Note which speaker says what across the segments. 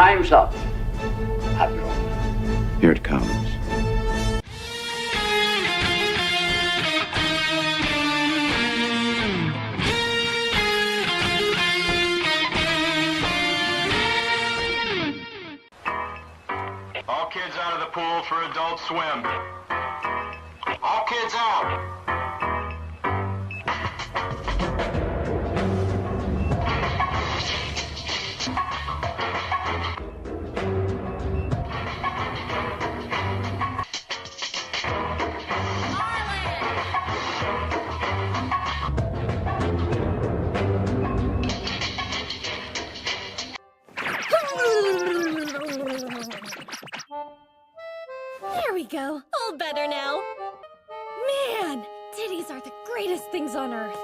Speaker 1: Time's up, Admiral.
Speaker 2: Here it comes.
Speaker 3: All kids out of the pool for Adult Swim. All kids out.
Speaker 4: There we go. All better now. Man, titties are the greatest things on earth.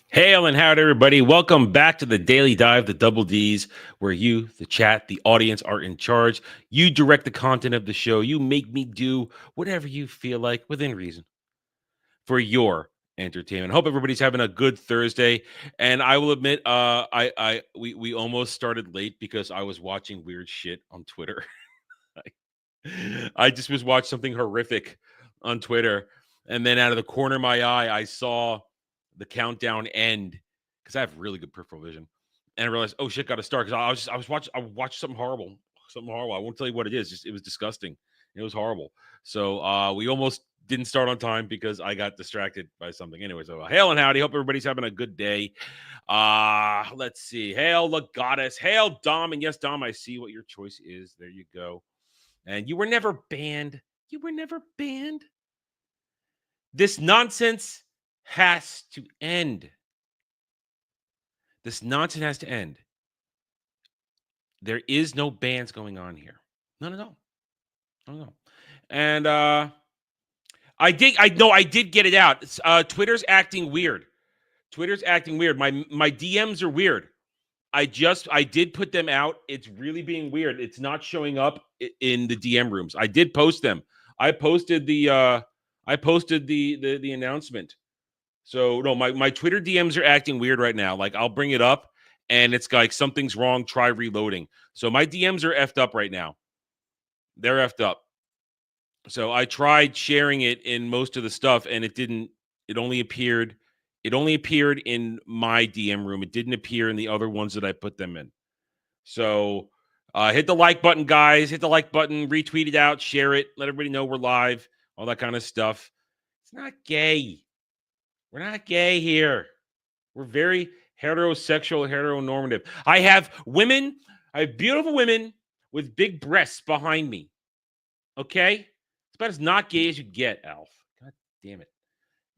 Speaker 5: Hail and howdy, everybody. Welcome back to the Daily Dive, the Double Ds, where you, the chat, the audience are in charge. You direct the content of the show. You make me do whatever you feel like within reason for your entertainment. Hope everybody's having a good Thursday. And I will admit, we almost started late because I was watching weird shit on Twitter. I just was watching something horrific on Twitter, and then out of the corner of my eye, I saw the countdown end because I have really good peripheral vision, and I realized, oh shit, got to start because I watched something horrible. I won't tell you what it is. It was disgusting. It was horrible. So we almost didn't start on time because I got distracted by something. Anyway, so hail and howdy. Hope everybody's having a good day. Let's see. Hail the goddess. Hail Dom. And yes, Dom, I see what your choice is. There you go. And you were never banned. You were never banned. This nonsense has to end. This nonsense has to end. There is no bans going on here. None at all. No. And I did get it out. Twitter's acting weird. My DMs are weird. I did put them out. It's really being weird. It's not showing up in the DM rooms. I did post them. I posted the announcement. So no, my Twitter DMs are acting weird right now. Like I'll bring it up and it's like something's wrong. Try reloading. So my DMs are effed up right now. They're effed up. So I tried sharing it in most of the stuff and it didn't. It only appeared in my DM room. It didn't appear in the other ones that I put them in. So hit the like button, guys. Hit the like button. Retweet it out. Share it. Let everybody know we're live. All that kind of stuff. It's not gay. We're not gay here. We're very heterosexual, heteronormative. I have beautiful women with big breasts behind me. Okay? It's about as not gay as you get, Alf. God damn it.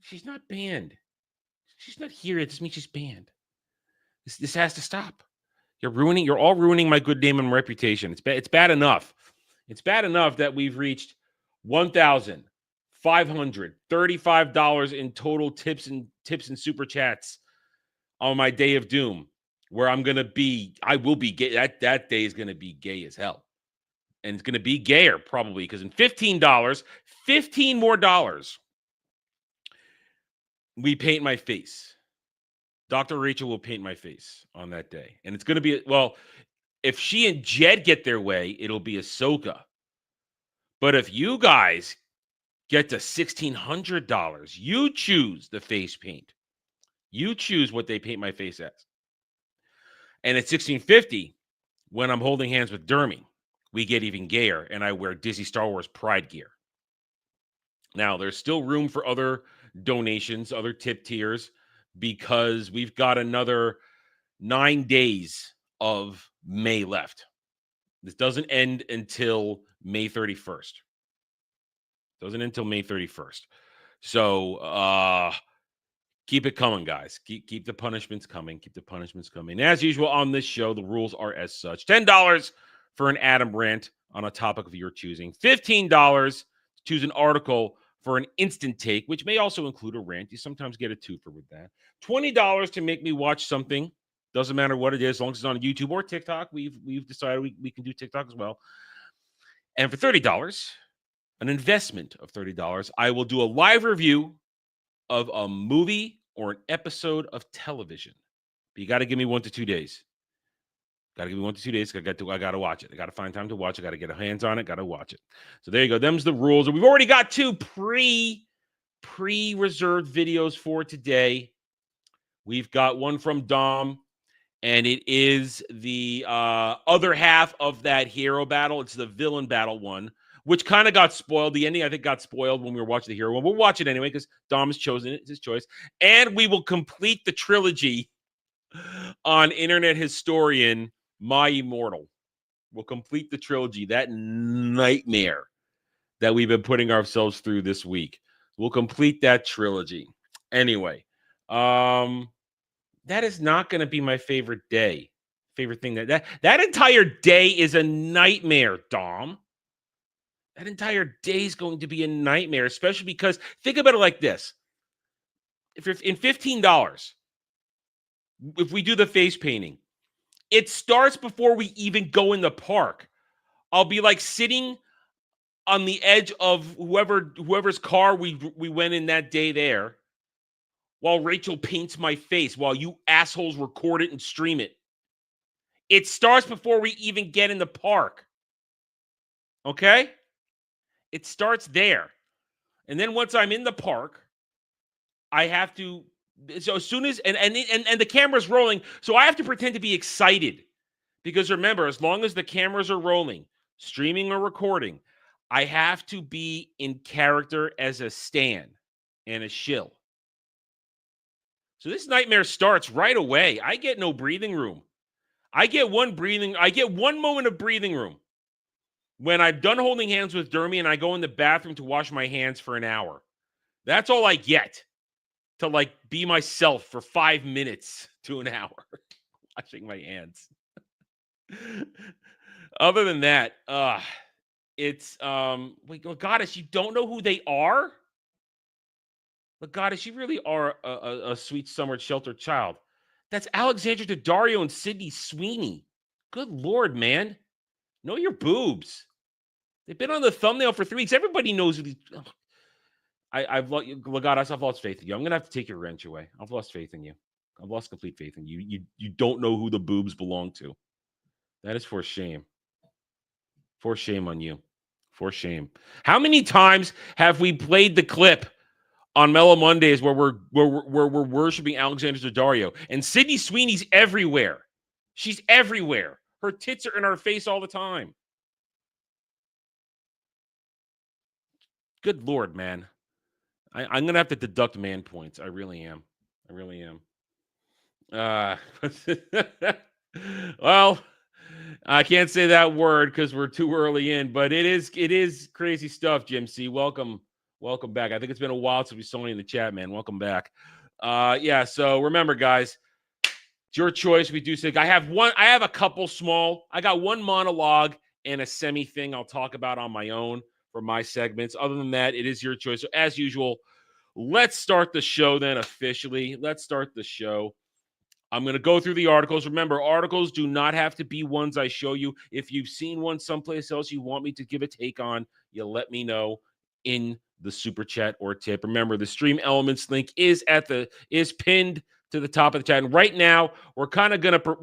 Speaker 5: She's not banned. She's not here. It doesn't mean she's banned. This has to stop. You're all ruining my good name and reputation. It's bad enough. It's bad enough that we've reached $1,535 in total tips and super chats on my day of doom, where I will be gay. That day is gonna be gay as hell. And it's gonna be gayer, probably, because in $15 more, we paint my face. Dr. Rachel will paint my face on that day. And it's going to be, if she and Jed get their way, it'll be Ahsoka. But if you guys get to $1,600, you choose the face paint. You choose what they paint my face as. And at $1,650, when I'm holding hands with Dermy, we get even gayer, and I wear Disney Star Wars Pride gear. Now, there's still room for other donations, other tip tiers, because we've got another 9 days of May left. This doesn't end until May 31st. So keep it coming, guys. Keep the punishments coming. And as usual on this show, the rules are as such. $10 for an Adam rant on a topic of your choosing. $15 to choose an article for an instant take, which may also include a rant. You sometimes get a twofer with that. $20 to make me watch something. Doesn't matter what it is, as long as it's on YouTube or TikTok. We've decided we can do TikTok as well. And for $30, an investment of $30, I will do a live review of a movie or an episode of television. But you got to give me 1 to 2 days. Got to give me 1 to 2 days. I got to watch it. I got to find time to watch it. Got to get hands on it. Got to watch it. So there you go. Them's the rules. And we've already got 2 pre-reserved videos for today. We've got one from Dom, and it is the other half of that hero battle. It's the villain battle one, which kind of got spoiled. The ending, I think, got spoiled when we were watching the hero one. We'll watch it anyway because Dom has chosen it. It's his choice. And we will complete the trilogy on Internet Historian My Immortal. We'll complete the trilogy, that nightmare that we've been putting ourselves through this week. We'll complete that trilogy. Anyway, that is not going to be my favorite day. Favorite thing that entire day is a nightmare, Dom. That entire day is going to be a nightmare, especially because think about it like this. If you're in $15, if we do the face painting, it starts before we even go in the park. I'll be like sitting on the edge of whoever's car we went in that day there, while Rachel paints my face, while you assholes record it and stream it. It starts before we even get in the park. Okay? It starts there. And then once I'm in the park, I have to, so as soon as, and the camera's rolling, so I have to pretend to be excited. Because remember, as long as the cameras are rolling, streaming or recording, I have to be in character as a stan and a shill. So this nightmare starts right away. I get no breathing room. I get one moment of breathing room when I'm done holding hands with Dermy and I go in the bathroom to wash my hands for an hour. That's all I get to like be myself for 5 minutes to an hour washing my hands. Other than that, it's Goddess, you don't know who they are? But Goddess, you really are a sweet summer sheltered child. That's Alexandra Daddario and Sydney Sweeney. Good Lord, man. Know your boobs. They've been on the thumbnail for 3 weeks. Everybody knows who these. I've lost faith in you. I'm gonna have to take your wrench away. I've lost faith in you. I've lost complete faith in you. You don't know who the boobs belong to. That is for shame. For shame on you. For shame. How many times have we played the clip on Mellow Mondays where we're worshiping Alexandra Daddario? And Sydney Sweeney's everywhere. She's everywhere. Her tits are in our face all the time. Good Lord, man. I'm going to have to deduct man points. I really am. Well, I can't say that word because we're too early in, but it is crazy stuff, Jim C. Welcome back. I think it's been a while since we saw you in the chat, man. Welcome back. Yeah, so remember, guys, it's your choice. We do say I have a couple small. I got one monologue and a semi thing I'll talk about on my own for my segments. Other than that, it is your choice. So as usual, let's start the show then officially. Let's start the show. I'm going to go through the articles. Remember, articles do not have to be ones I show you. If you've seen one someplace else you want me to give a take on, you let me know in the super chat or tip. Remember, the Stream Elements link is pinned to the top of the chat. And right now, we're kind of going to,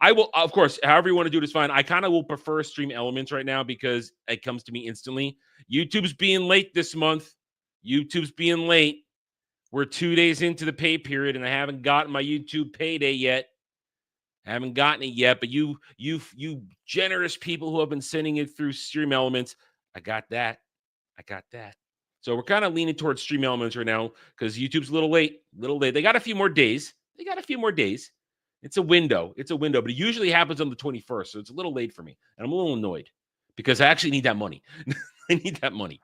Speaker 5: I will, of course, however you want to do it is fine. I kind of will prefer Stream Elements right now because it comes to me instantly. YouTube's being late this month. YouTube's being late. We're 2 days into the pay period, and I haven't gotten my YouTube payday yet. I haven't gotten it yet, but you generous people who have been sending it through Stream Elements, I got that. So we're kind of leaning towards Stream Elements right now because YouTube's a little late. They got a few more days. It's a window, but it usually happens on the 21st, so it's a little late for me, and I'm a little annoyed because I actually need that money. I need that money.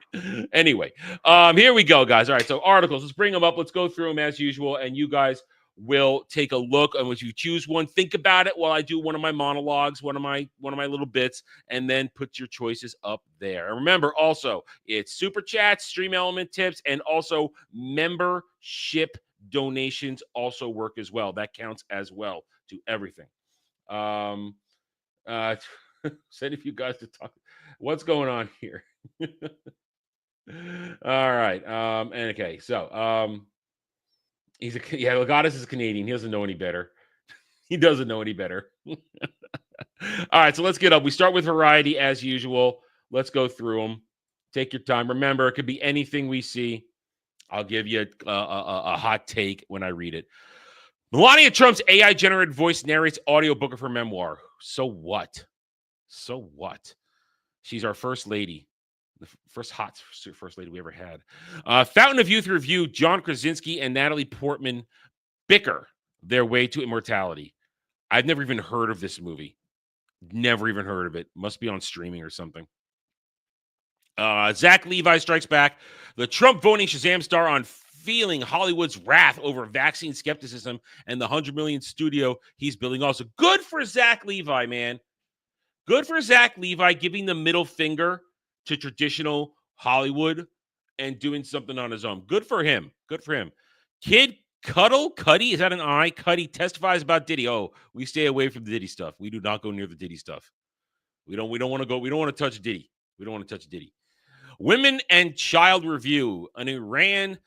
Speaker 5: Anyway, here we go, guys. All right, so articles. Let's bring them up. Let's go through them as usual, and you guys will take a look. And once you choose one, think about it while I do one of my monologues, one of my little bits, and then put your choices up there. And remember, also, it's super chats, Stream Element tips, and also membership donations also work as well. That counts as well to everything. Send a few guys to talk. What's going on here? All right. And okay. So, Legatus is Canadian. He doesn't know any better. All right, so let's get up. We start with variety as usual. Let's go through them. Take your time. Remember, it could be anything we see. I'll give you a hot take when I read it. Melania Trump's AI-generated voice narrates audiobook of her memoir. So what? So what? She's our first lady. The first hot first lady we ever had. Fountain of Youth review, John Krasinski and Natalie Portman bicker their way to immortality. I've never even heard of this movie. Never even heard of it. Must be on streaming or something. Zach Levi strikes back. The Trump voting Shazam star on feeling Hollywood's wrath over vaccine skepticism and the $100 million studio he's building. Also, good for Zach Levi, man. Good for Zach Levi giving the middle finger to traditional Hollywood and doing something on his own. Good for him. Good for him. Kid Cuddy, is that an I? Cuddy testifies about Diddy. Oh, we stay away from the Diddy stuff. We do not go near the Diddy stuff. We don't want to go. We don't want to touch Diddy. We don't want to touch Diddy. Women and child review. In Iran,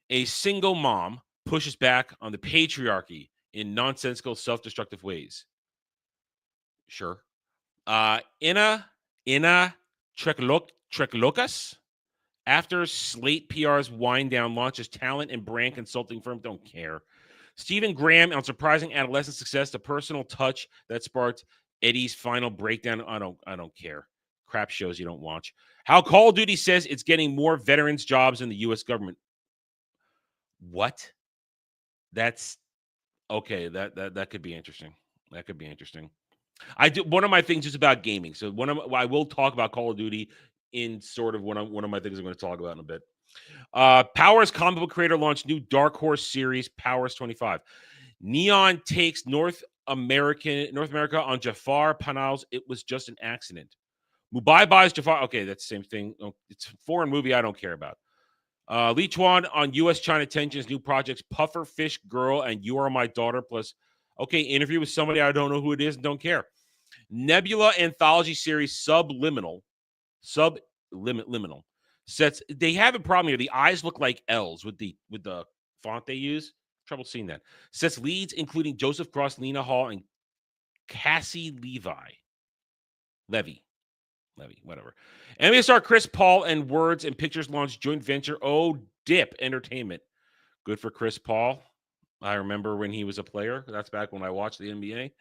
Speaker 5: a single mom pushes back on the patriarchy in nonsensical, self-destructive ways. Sure. Ina Treklokas, after Slate PR's wind down, launches talent and brand consulting firm. Don't care. Stephen Graham on surprising adolescent success, the personal touch that sparked Eddie's final breakdown. I don't care. Crap shows you don't watch. How Call of Duty says it's getting more veterans jobs in the U.S. government. What? That's okay. That could be interesting. That could be interesting. One of my things is about gaming. So I will talk about Call of Duty in sort of one of my things I'm going to talk about in a bit. Powers comic book creator launched new Dark Horse series, Powers 25. Neon takes North America on Jafar Panal's It Was Just an Accident. Mubai buys Jafar. Okay, that's the same thing. It's a foreign movie I don't care about. Lee Chuan on U.S.-China tensions, new projects, Puffer Fish Girl and You Are My Daughter, plus, okay, interview with somebody I don't know who it is and don't care. Nebula anthology series Subliminal sets. They have a problem here. The eyes look like L's with the font they use. Trouble seeing that. Sets leads including Joseph Cross, Lena Hall, and Cassie Levy, whatever. NBA star Chris Paul and Words and Pictures launched joint venture Dip Entertainment. Good for Chris Paul. I remember when he was a player. That's back when I watched the NBA.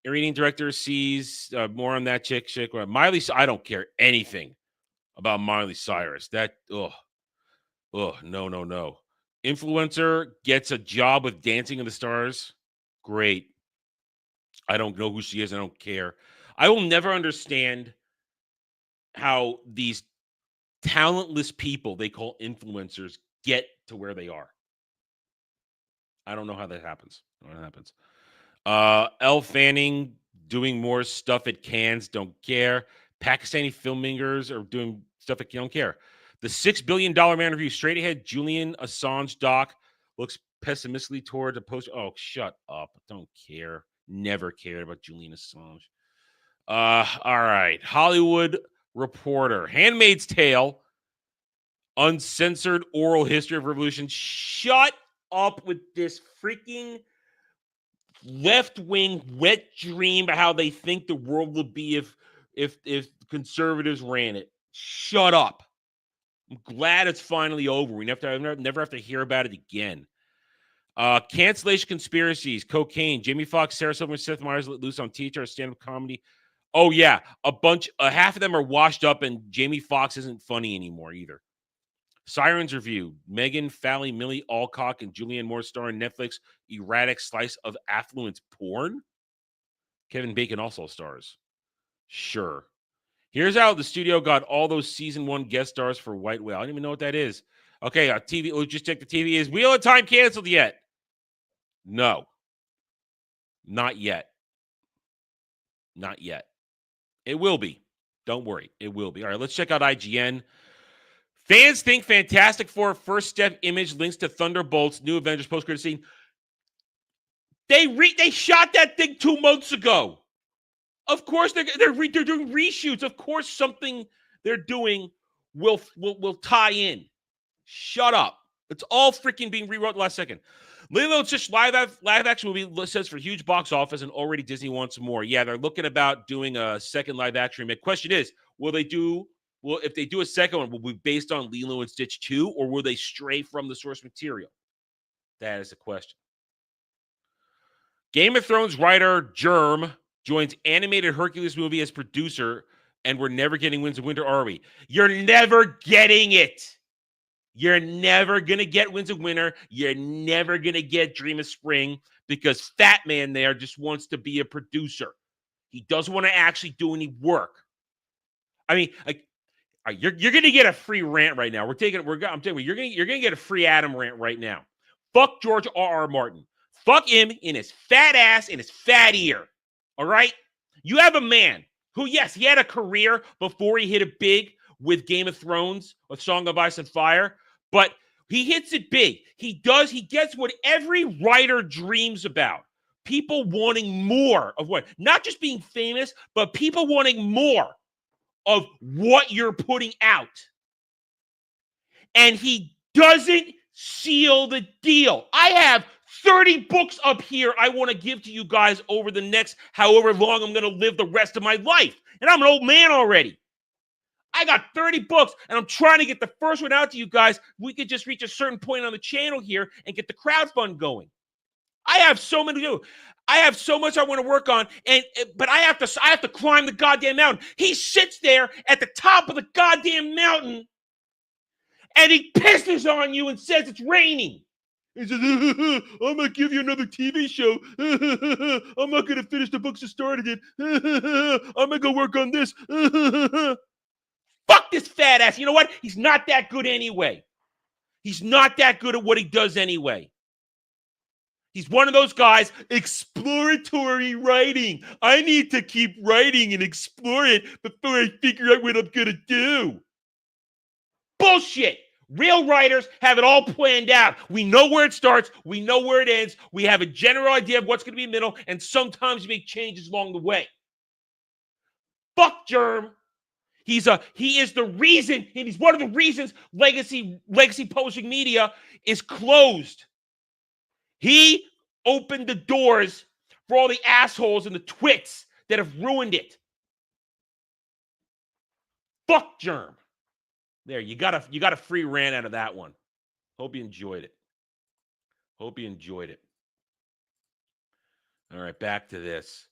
Speaker 5: Reading director sees more on that chick. Miley. I don't care anything about Miley Cyrus. No. Influencer gets a job with Dancing with the Stars. Great. I don't know who she is. I don't care. I will never understand how these talentless people they call influencers get to where they are. I don't know how that happens. Elle Fanning doing more stuff at Cannes. Don't care. Pakistani filmmakers are doing stuff at Don't care. The $6 billion man review. Straight ahead, Julian Assange doc looks pessimistically toward a post. Oh, shut up. Don't care. Never cared about Julian Assange. All right. Hollywood Reporter. Handmaid's Tale. Uncensored oral history of revolution. Shut up with this freaking left-wing wet dream about how they think the world would be if conservatives ran it. Shut up. I'm glad it's finally over. We never have to hear about it again. Cancellation conspiracies, cocaine, Jamie Foxx, Sarah Silverman, Seth Meyers let loose on teacher, stand-up comedy. Oh, yeah. Half of them are washed up, and Jamie Foxx isn't funny anymore either. Sirens review. Megan Falley, Millie Alcock, and Julianne Moore star in Netflix erratic slice of affluence porn. Kevin Bacon also stars. Sure. Here's how the studio got all those season 1 guest stars for White Whale. I don't even know what that is. Okay, TV. We'll just check the TV. Is Wheel of Time canceled yet? No. Not yet. Not yet. It will be. Don't worry. It will be. All right, let's check out IGN. Fans think Fantastic Four first step image links to Thunderbolts, new Avengers post-credit scene. They shot that thing 2 months ago. Of course they're doing reshoots. Of course something they're doing will tie in. Shut up. It's all freaking being rewrote last second. Lilo Stitch live action movie says for huge box office, and already Disney wants more. Yeah, they're looking about doing a second live action remake. Question is, if they do a second one, will it be based on Lilo and Stitch 2, or will they stray from the source material? That is the question. Game of Thrones writer Germ joins animated Hercules movie as producer, and we're never getting Winds of Winter, are we? You're never getting it. You're never going to get Winds of Winter. You're never going to get Dream of Spring, because Fat Man there just wants to be a producer. He doesn't want to actually do any work. I mean, like, you're going to get a free rant right now. I'm telling you, you're going to get a free Adam rant right now. Fuck George R.R. Martin. Fuck him in his fat ass, in his fat ear. All right? You have a man who, yes, he had a career before he hit it big with Game of Thrones, with Song of Ice and Fire, but he hits it big. He gets what every writer dreams about. People wanting more of what? Not just being famous, but people wanting more of what you're putting out. And he doesn't seal the deal. I have 30 books up here I want to give to you guys over the next however long I'm going to live the rest of my life. And I'm an old man already. I got 30 books, and I'm trying to get the first one out to you guys. We could just reach a certain point on the channel here and get the crowdfund going. I have so many to do. I have so much I want to work on, but I have to climb the goddamn mountain. He sits there at the top of the goddamn mountain, and he pisses on you and says it's raining. He says, I'm going to give you another TV show. I'm not going to finish the books I started it. I'm going to go work on this. Fuck this fat ass. You know what? He's not that good anyway. He's not that good at what he does anyway. He's one of those guys, exploratory writing. I need to keep writing and explore it before I figure out what I'm going to do. Bullshit. Real writers have it all planned out. We know where it starts. We know where it ends. We have a general idea of what's going to be in the middle, and sometimes you make changes along the way. Fuck Germ. He is the reason, and he's one of the reasons legacy publishing media is closed. He opened the doors for all the assholes and the twits that have ruined it. Fuck Germ. There, you got a free rant out of that one. Hope you enjoyed it. All right, back to this.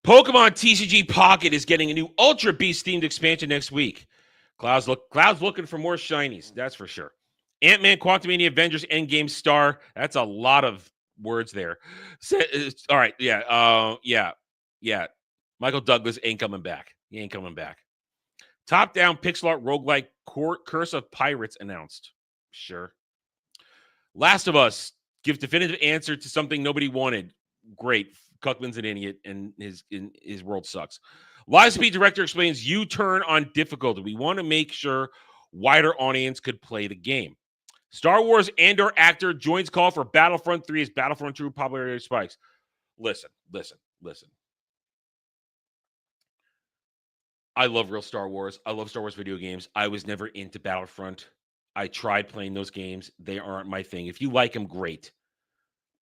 Speaker 5: Pokemon TCG Pocket is getting a new Ultra Beast themed expansion next week. Cloud's looking for more shinies, that's for sure. Ant-Man, Quantumania, Avengers, Endgame, Star. That's a lot of words there. All right, yeah. Michael Douglas ain't coming back. He ain't coming back. Top-down pixel art roguelike Curse of Pirates announced. Sure. Last of Us gives definitive answer to something nobody wanted. Great. Cuckman's an idiot, and his world sucks. Livespeed director explains U-turn on difficulty. We want to make sure wider audience could play the game. Star Wars Andor actor joins call for Battlefront 3 as Battlefront 2 popularity spikes. Listen. I love real Star Wars. I love Star Wars video games. I was never into Battlefront. I tried playing those games. They aren't my thing. If you like them, great.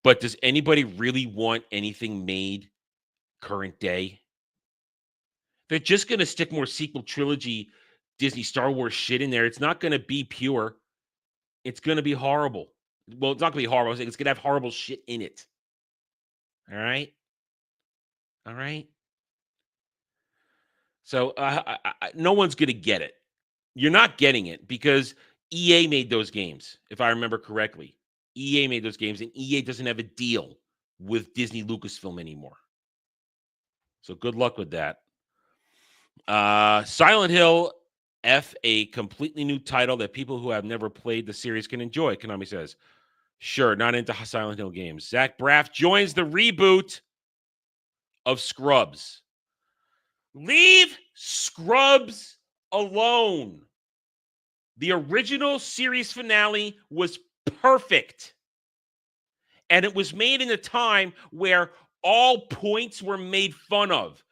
Speaker 5: But does anybody really want anything made current day? They're just going to stick more sequel trilogy Disney Star Wars shit in there. It's not going to be pure. It's going to be horrible. Well, it's not going to be horrible. It's going to have horrible shit in it. All right? So no one's going to get it. You're not getting it because EA made those games, if I remember correctly. EA made those games, and EA doesn't have a deal with Disney Lucasfilm anymore. So good luck with that. Silent Hill F, a completely new title that people who have never played the series can enjoy, Konami says. Sure, not into Silent Hill games. Zach Braff joins the reboot of Scrubs. Leave Scrubs alone. The original series finale was perfect. And it was made in a time where all points were made fun of.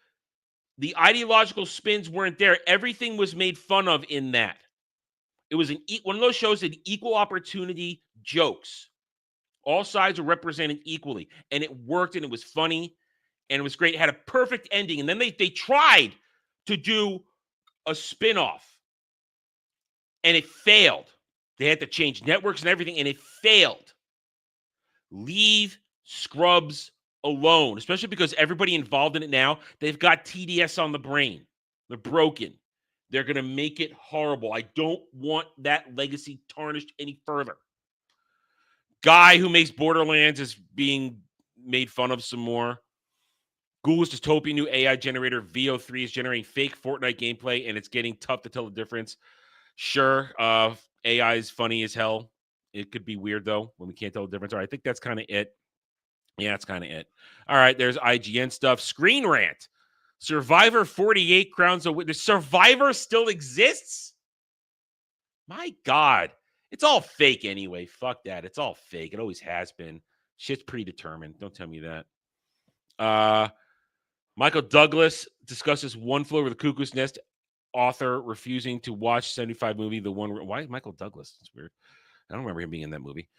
Speaker 5: The ideological spins weren't there. Everything was made fun of in that. It was one of those shows that equal opportunity jokes. All sides were represented equally, and it worked, and it was funny, and it was great. It had a perfect ending, and then they tried to do a spinoff, and it failed. They had to change networks and everything, and it failed. Leave Scrubs alone, especially because everybody involved in it now, they've got TDS on the brain. They're broken. They're going to make it horrible. I don't want that legacy tarnished any further. Guy who makes Borderlands is being made fun of some more. Google's dystopian new AI generator VO3 is generating fake Fortnite gameplay, and it's getting tough to tell the difference. Sure, AI is funny as hell. It could be weird, though, when we can't tell the difference. All right, I think that's kind of it. Yeah, that's kind of it. All right, there's IGN stuff. Screen Rant. Survivor 48 crowns a witness. Survivor still exists? My God. It's all fake anyway. Fuck that. It's all fake. It always has been. Shit's predetermined. Don't tell me that. Michael Douglas discusses One Flew Over the Cuckoo's Nest. Author refusing to watch 75 movie. The one. Why is Michael Douglas? It's weird. I don't remember him being in that movie.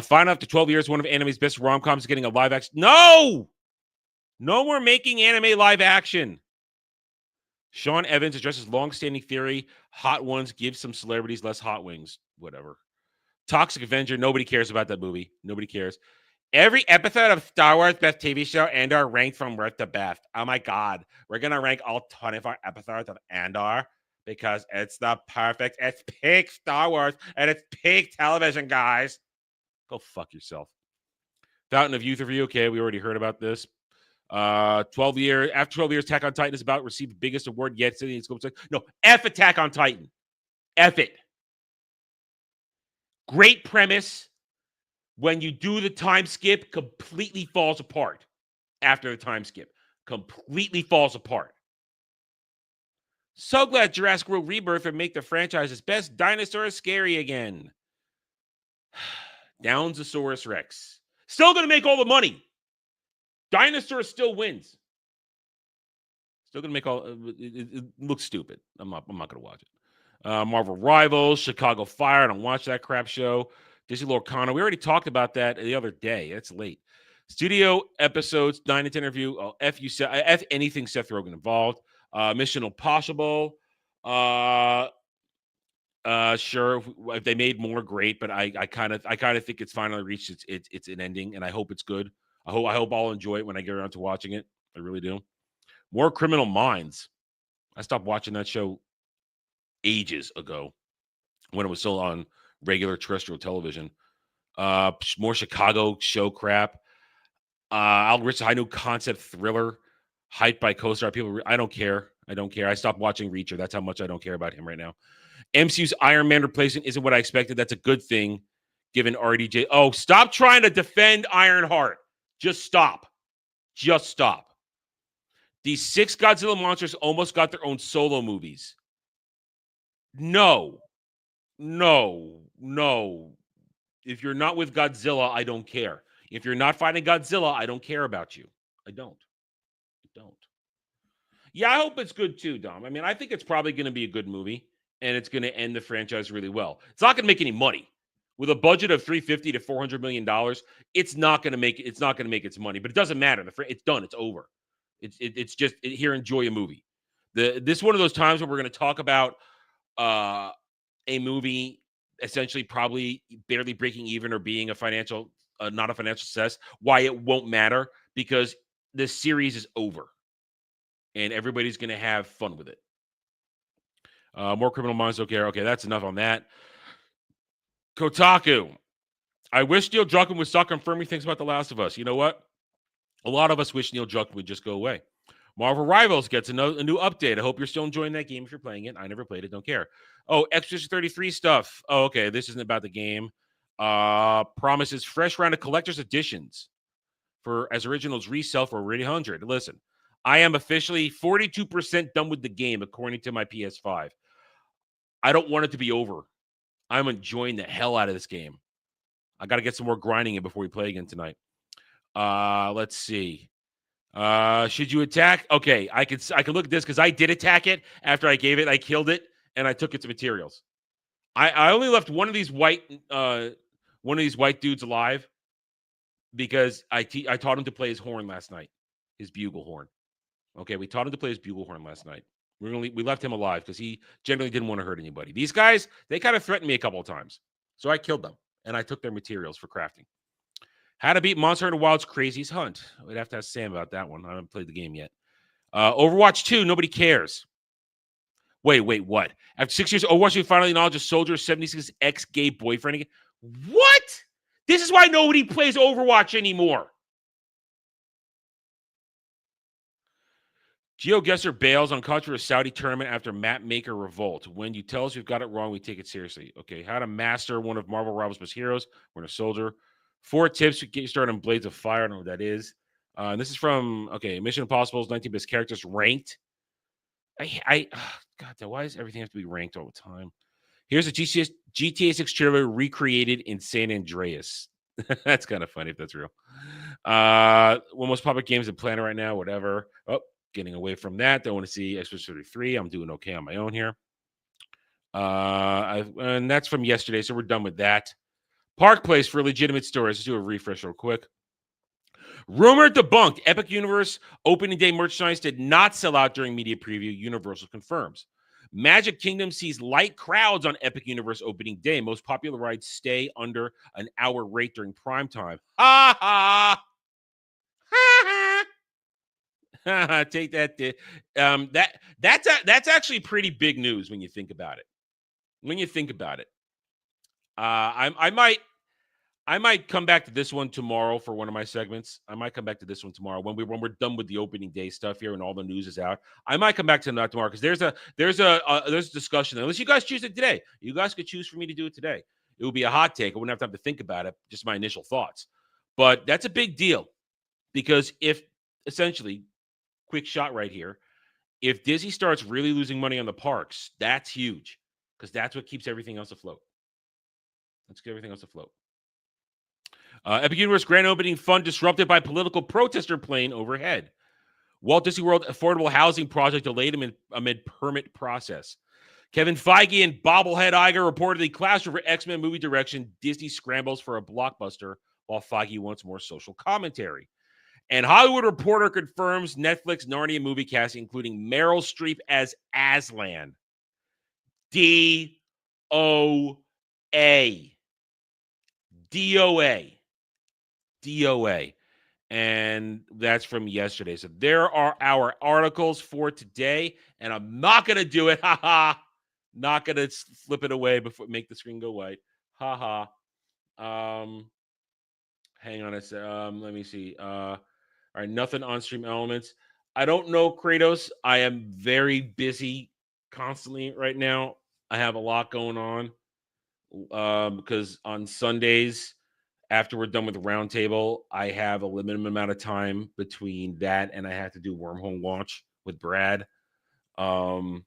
Speaker 5: Fine after 12 years, one of anime's best rom-coms getting a live action. No! No more making anime live action. Sean Evans addresses long-standing theory. Hot ones give some celebrities less hot wings. Whatever. Toxic Avenger. Nobody cares about that movie. Nobody cares. Every episode of Star Wars Best TV Show Andor ranked from worst to best. Oh my God. We're going to rank all 24 episodes of Andor because it's the perfect, it's peak Star Wars and it's peak television, guys. Go fuck yourself. Fountain of Youth review. Okay, we already heard about this. 12 years, after 12 years, Attack on Titan is about to receive the biggest award yet. No, F Attack on Titan. F it. Great premise. When you do the time skip, completely falls apart after the time skip. Completely falls apart. So glad Jurassic World Rebirth would make the franchise's best dinosaur scary again. Downsasaurus Rex. Still going to make all the money. Dinosaur still wins. Still going to make all... It looks stupid. I'm not going to watch it. Marvel Rivals, Chicago Fire. I don't watch that crap show. Disney Lorcana. We already talked about that the other day. It's late. Studio episodes, 9 and 10 review. F anything Seth Rogen involved. Mission Impossible. Sure, if they made more, great. But I kind of think it's finally reached its an ending, and I hope it's good. I hope I'll enjoy it when I get around to watching it. I really do. More Criminal Minds. I stopped watching that show ages ago when it was still on regular terrestrial television. More Chicago show crap. Al Rich, high new concept thriller, hyped by co-star people. I don't care. I stopped watching Reacher. That's how much I don't care about him right now. MCU's Iron Man replacement isn't what I expected. That's a good thing, given RDJ. Oh, stop trying to defend Ironheart. Just stop. Just stop. These 6 Godzilla monsters almost got their own solo movies. No. If you're not with Godzilla, I don't care. If you're not fighting Godzilla, I don't care about you. I don't. Yeah, I hope it's good too, Dom. I mean, I think it's probably going to be a good movie, and it's going to end the franchise really well. It's not going to make any money. With a budget of $350 to $400 million, it's not going to make its money. But it doesn't matter. It's done. It's over. It's just here. Enjoy a movie. This is one of those times where we're going to talk about a movie essentially probably barely breaking even or being not a financial success. Why it won't matter, because the series is over and everybody's going to have fun with it. More Criminal Minds. Okay, that's enough on that. Kotaku. I wish Neil Druckmann would stop confirming things about The Last of Us. You know what? A lot of us wish Neil Druckmann would just go away. Marvel Rivals gets a new update. I hope you're still enjoying that game if you're playing it. I never played it. Don't care. Oh, Expedition 33 stuff. Oh, okay. This isn't about the game. Promises fresh round of collector's editions as originals resell for $100. Listen, I am officially 42% done with the game, according to my PS5. I don't want it to be over. I'm enjoying the hell out of this game. I got to get some more grinding in before we play again tonight. Let's see. Should you attack? Okay, I could look at this because I did attack it after I gave it. I killed it and I took its materials. I only left one of these white dudes alive. because I taught him to play his horn last night, his bugle horn. Okay, we taught him to play his bugle horn last night. We left him alive because he generally didn't want to hurt anybody. These guys, they kind of threatened me a couple of times, so I killed them and I took their materials for crafting. How to beat Monster Hunter Wild's Craziest Hunt. We'd have to ask Sam about that one. I haven't played the game yet. Overwatch 2, nobody cares. Wait, what? After 6 years, Overwatch finally acknowledged a Soldier 76 ex-gay boyfriend again. What? This is why nobody plays Overwatch anymore. GeoGuessr bails on controversial Saudi tournament after map maker revolt. When you tell us we've got it wrong, we take it seriously. Okay, how to master one of Marvel Rivals' best heroes. We're in a soldier. 4 tips to get you started on Blades of Fire. I don't know what that is. And this is from, Mission Impossible's 19 best characters ranked. God, why does everything have to be ranked all the time? Here's a GTA 6 trailer recreated in San Andreas. That's kind of funny if that's real. One most popular games in planet right now, whatever. Oh, getting away from that. Don't want to see Xbox 33. I'm doing okay on my own here. And that's from yesterday, so we're done with that. Park Place for legitimate stories. Let's do a refresh real quick. Rumor debunked. Epic Universe opening day merchandise did not sell out during media preview. Universal confirms. Magic Kingdom sees light crowds on Epic Universe opening day. Most popular rides stay under an hour rate during prime time. Ha ha! Ha ha! Take that. That's actually pretty big news when you think about it. I might come back to this one tomorrow for one of my segments. I might come back to this one tomorrow when we're done with the opening day stuff here and all the news is out. I might come back to that tomorrow because there's a discussion. Unless you guys choose it today, you guys could choose for me to do it today. It would be a hot take. I wouldn't have time to think about it. Just my initial thoughts. But that's a big deal because if essentially, quick shot right here, if Disney starts really losing money on the parks, that's huge because that's what keeps everything else afloat. Let's get everything else afloat. Epic Universe grand opening fund disrupted by political protester plane overhead. Walt Disney World affordable housing project delayed amid permit process. Kevin Feige and bobblehead Iger reportedly clashed over X-Men movie direction. Disney scrambles for a blockbuster while Feige wants more social commentary. And Hollywood Reporter confirms Netflix Narnia movie casting, including Meryl Streep as Aslan. DOA. DOA. And that's from yesterday. So there are our articles for today. And I'm not going to do it. Not going to flip it away before make the screen go white. Hang on a sec. Let me see. All right. Nothing on stream elements. I don't know, Kratos. I am very busy constantly right now. I have a lot going on. Because on Sundays, after we're done with the roundtable, I have a limited amount of time between that and I have to do Wormhole launch with Brad. And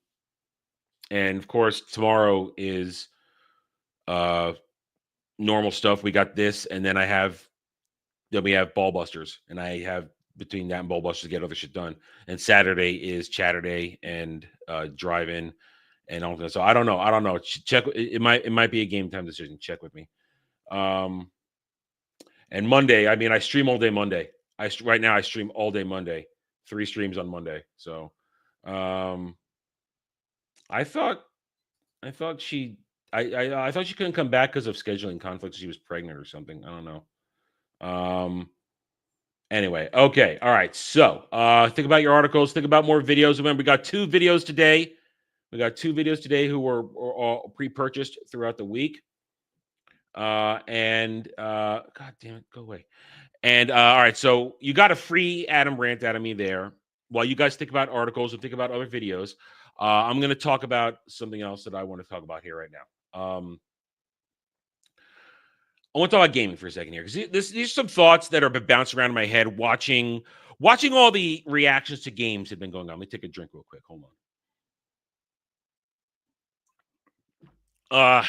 Speaker 5: of course, tomorrow is normal stuff. We got this, and then we have Ballbusters, and I have between that and Ballbusters to get other shit done. And Saturday is Chatterday and drive-in and all that. So I don't know. Check. It might be a game time decision. Check with me. And Monday, I stream all day Monday. Right now I stream all day Monday. 3 streams on Monday. So, I thought she couldn't come back because of scheduling conflicts. She was pregnant or something. I don't know. Anyway, okay, all right. So, think about your articles. Think about more videos. Remember, we got 2 videos today. Who were all pre-purchased throughout the week. God damn it, go away. And all right, so you got a free Adam rant out of me there. While you guys think about articles and think about other videos, I'm going to talk about something else that I want to talk about here right now. I want to talk about gaming for a second here because these are some thoughts that are bouncing around in my head watching all the reactions to games that have been going on. Let me take a drink real quick. Hold on.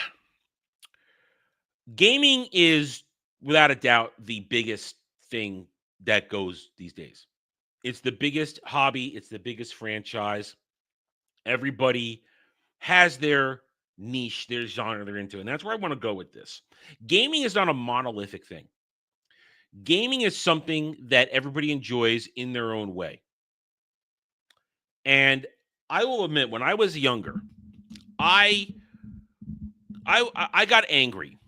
Speaker 5: Gaming is without a doubt the biggest thing that goes these days. It's the biggest hobby. It's the biggest franchise. Everybody has their niche, their genre they're into. And that's where I want to go with this. Gaming is not a monolithic thing. Gaming is something that everybody enjoys in their own way. And I will admit, when I was younger, I got angry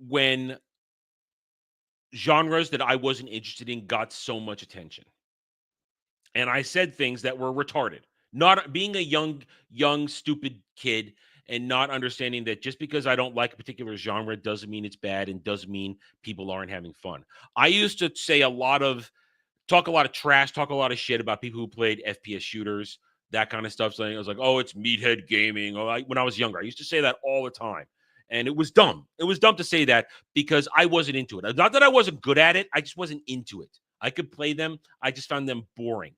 Speaker 5: when genres that I wasn't interested in got so much attention. And I said things that were retarded. Not being a young, stupid kid and not understanding that just because I don't like a particular genre doesn't mean it's bad and doesn't mean people aren't having fun. I used to say talk a lot of trash, talk a lot of shit about people who played FPS shooters, that kind of stuff. So I was like, oh, it's meathead gaming. When I was younger, I used to say that all the time. And it was dumb. It was dumb to say that because I wasn't into it. Not that I wasn't good at it. I just wasn't into it. I could play them. I just found them boring.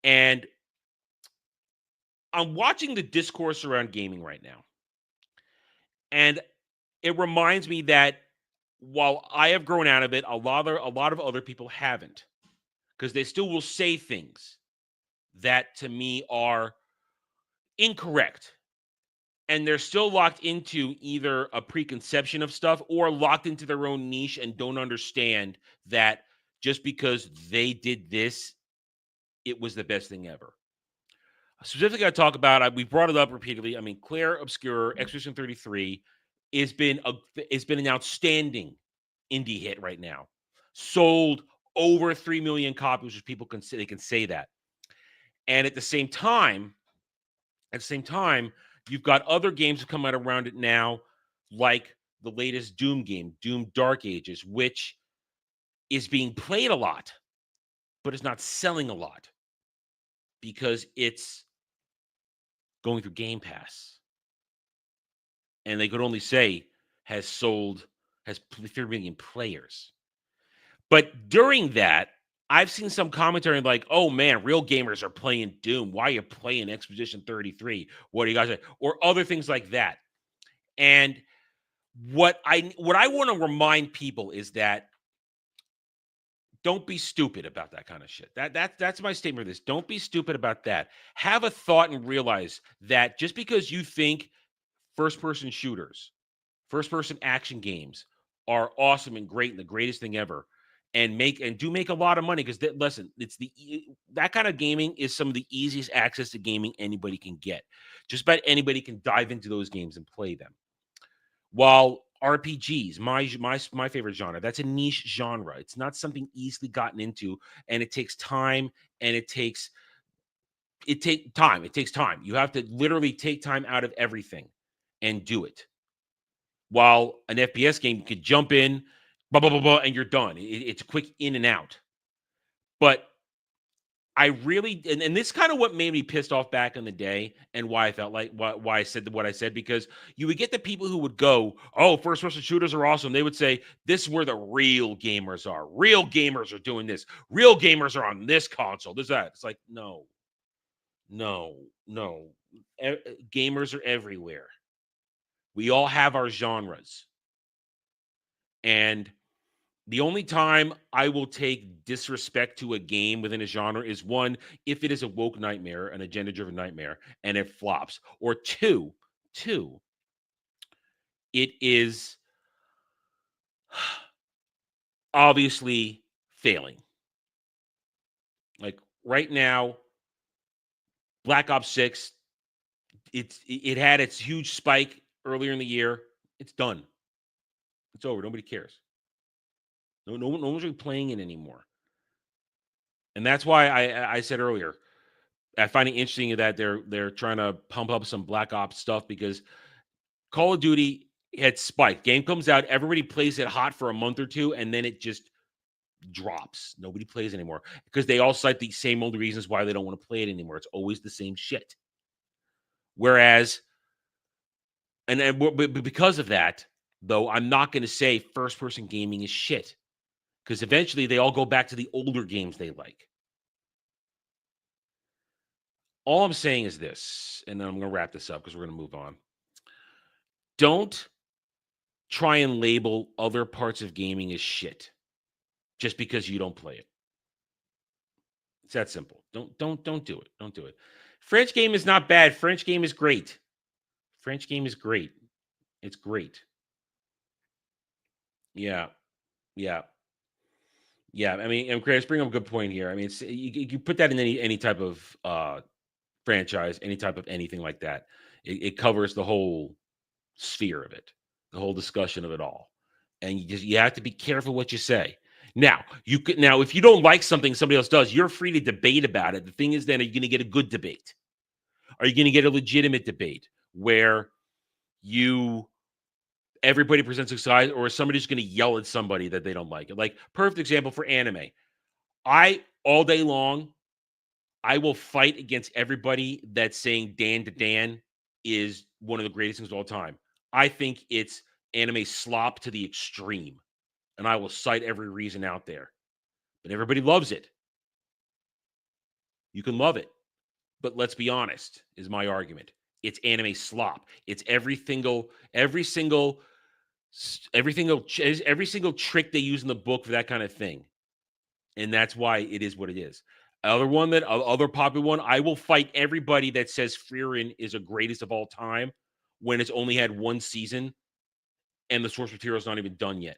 Speaker 5: And I'm watching the discourse around gaming right now. And it reminds me that while I have grown out of it, a lot of other people haven't. Because they still will say things that to me are incorrect. And they're still locked into either a preconception of stuff or locked into their own niche and don't understand that just because they did this, it was the best thing ever. Specifically, I talk about, we brought it up repeatedly. I mean, Claire Obscure, Expedition 33 has been an outstanding indie hit right now. Sold over 3 million copies, which people can say, they can say that. And at the same time, you've got other games that come out around it now, like the latest Doom game, Doom Dark Ages, which is being played a lot, but it's not selling a lot because it's going through Game Pass. And they could only say has 3 million players. But during that, I've seen some commentary like, oh man, real gamers are playing Doom. Why are you playing Expedition 33? What do you guys say? Or other things like that. And what I want to remind people is that don't be stupid about that kind of shit. That's my statement of this. Don't be stupid about that. Have a thought and realize that just because you think first-person shooters, first-person action games are awesome and great and the greatest thing ever, and make a lot of money, because listen, it's that kind of gaming is some of the easiest access to gaming anybody can get. Just about anybody can dive into those games and play them. While RPGs, my favorite genre, that's a niche genre. It's not something easily gotten into, and it takes time, and it takes time. It takes time. You have to literally take time out of everything and do it. While an FPS game, you could jump in, blah, blah, blah, blah, and you're done. It's quick in and out. But I really, and this is kind of what made me pissed off back in the day, and why I felt like, why I said what I said, because you would get the people who would go, oh, first-person shooters are awesome. They would say, this is where the real gamers are. Real gamers are doing this. Real gamers are on this console. There's that. It's like, no. Gamers are everywhere. We all have our genres. And the only time I will take disrespect to a game within a genre is, one, if it is a woke nightmare, an agenda-driven nightmare, and it flops. Or two, it is obviously failing. Like right now, Black Ops 6, it had its huge spike earlier in the year. It's done. It's over. Nobody cares. No one's really playing it anymore. And that's why I said earlier, I find it interesting that they're trying to pump up some Black Ops stuff, because Call of Duty had spiked. Game comes out, everybody plays it hot for a month or two, and then it just drops. Nobody plays anymore because they all cite the same old reasons why they don't want to play it anymore. It's always the same shit. Whereas, and because of that, though, I'm not going to say first-person gaming is shit, because eventually they all go back to the older games they like. All I'm saying is this, and then I'm going to wrap this up because we're going to move on. Don't try and label other parts of gaming as shit just because you don't play it. It's that simple. Don't do it. Don't do it. French game is not bad. French game is great. French game is great. It's great. Yeah. Yeah. Yeah. I mean, and Chris, bring up a good point here. I mean, it's you put that in any type of franchise, any type of anything like that. It covers the whole sphere of it, the whole discussion of it all. And you have to be careful what you say. Now, if you don't like something somebody else does, you're free to debate about it. The thing is, then, are you going to get a good debate? Are you going to get a legitimate debate where everybody presents a side, or is somebody just going to yell at somebody that they don't like? Like, perfect example for anime. All day long, I will fight against everybody that's saying Dan to Dan is one of the greatest things of all time. I think it's anime slop to the extreme, and I will cite every reason out there. But everybody loves it. You can love it, but let's be honest, is my argument. It's anime slop. It's every single trick they use in the book for that kind of thing. And that's why it is what it is. Other popular one, I will fight everybody that says Frieren is the greatest of all time when it's only had one season and the source material is not even done yet.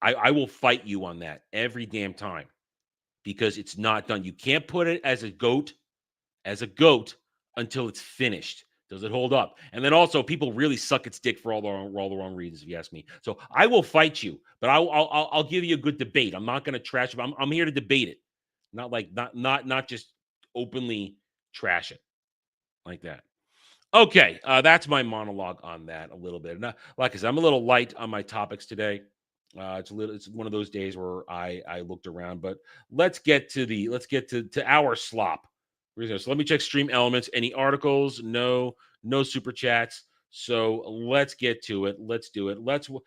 Speaker 5: I will fight you on that every damn time because it's not done. You can't put it as a goat until it's finished. Does it hold up? And then also, people really suck its dick for all the wrong reasons, if you ask me. So I will fight you, but I'll give you a good debate. I'm not going to trash it. I'm here to debate it, not just openly trash it like that. Okay, that's my monologue on that a little bit. Now, like I said, I'm a little light on my topics today. It's one of those days where I looked around, but let's get to our slop. So let me check Stream Elements. Any articles? No super chats. So let's get to it. Let's do it. All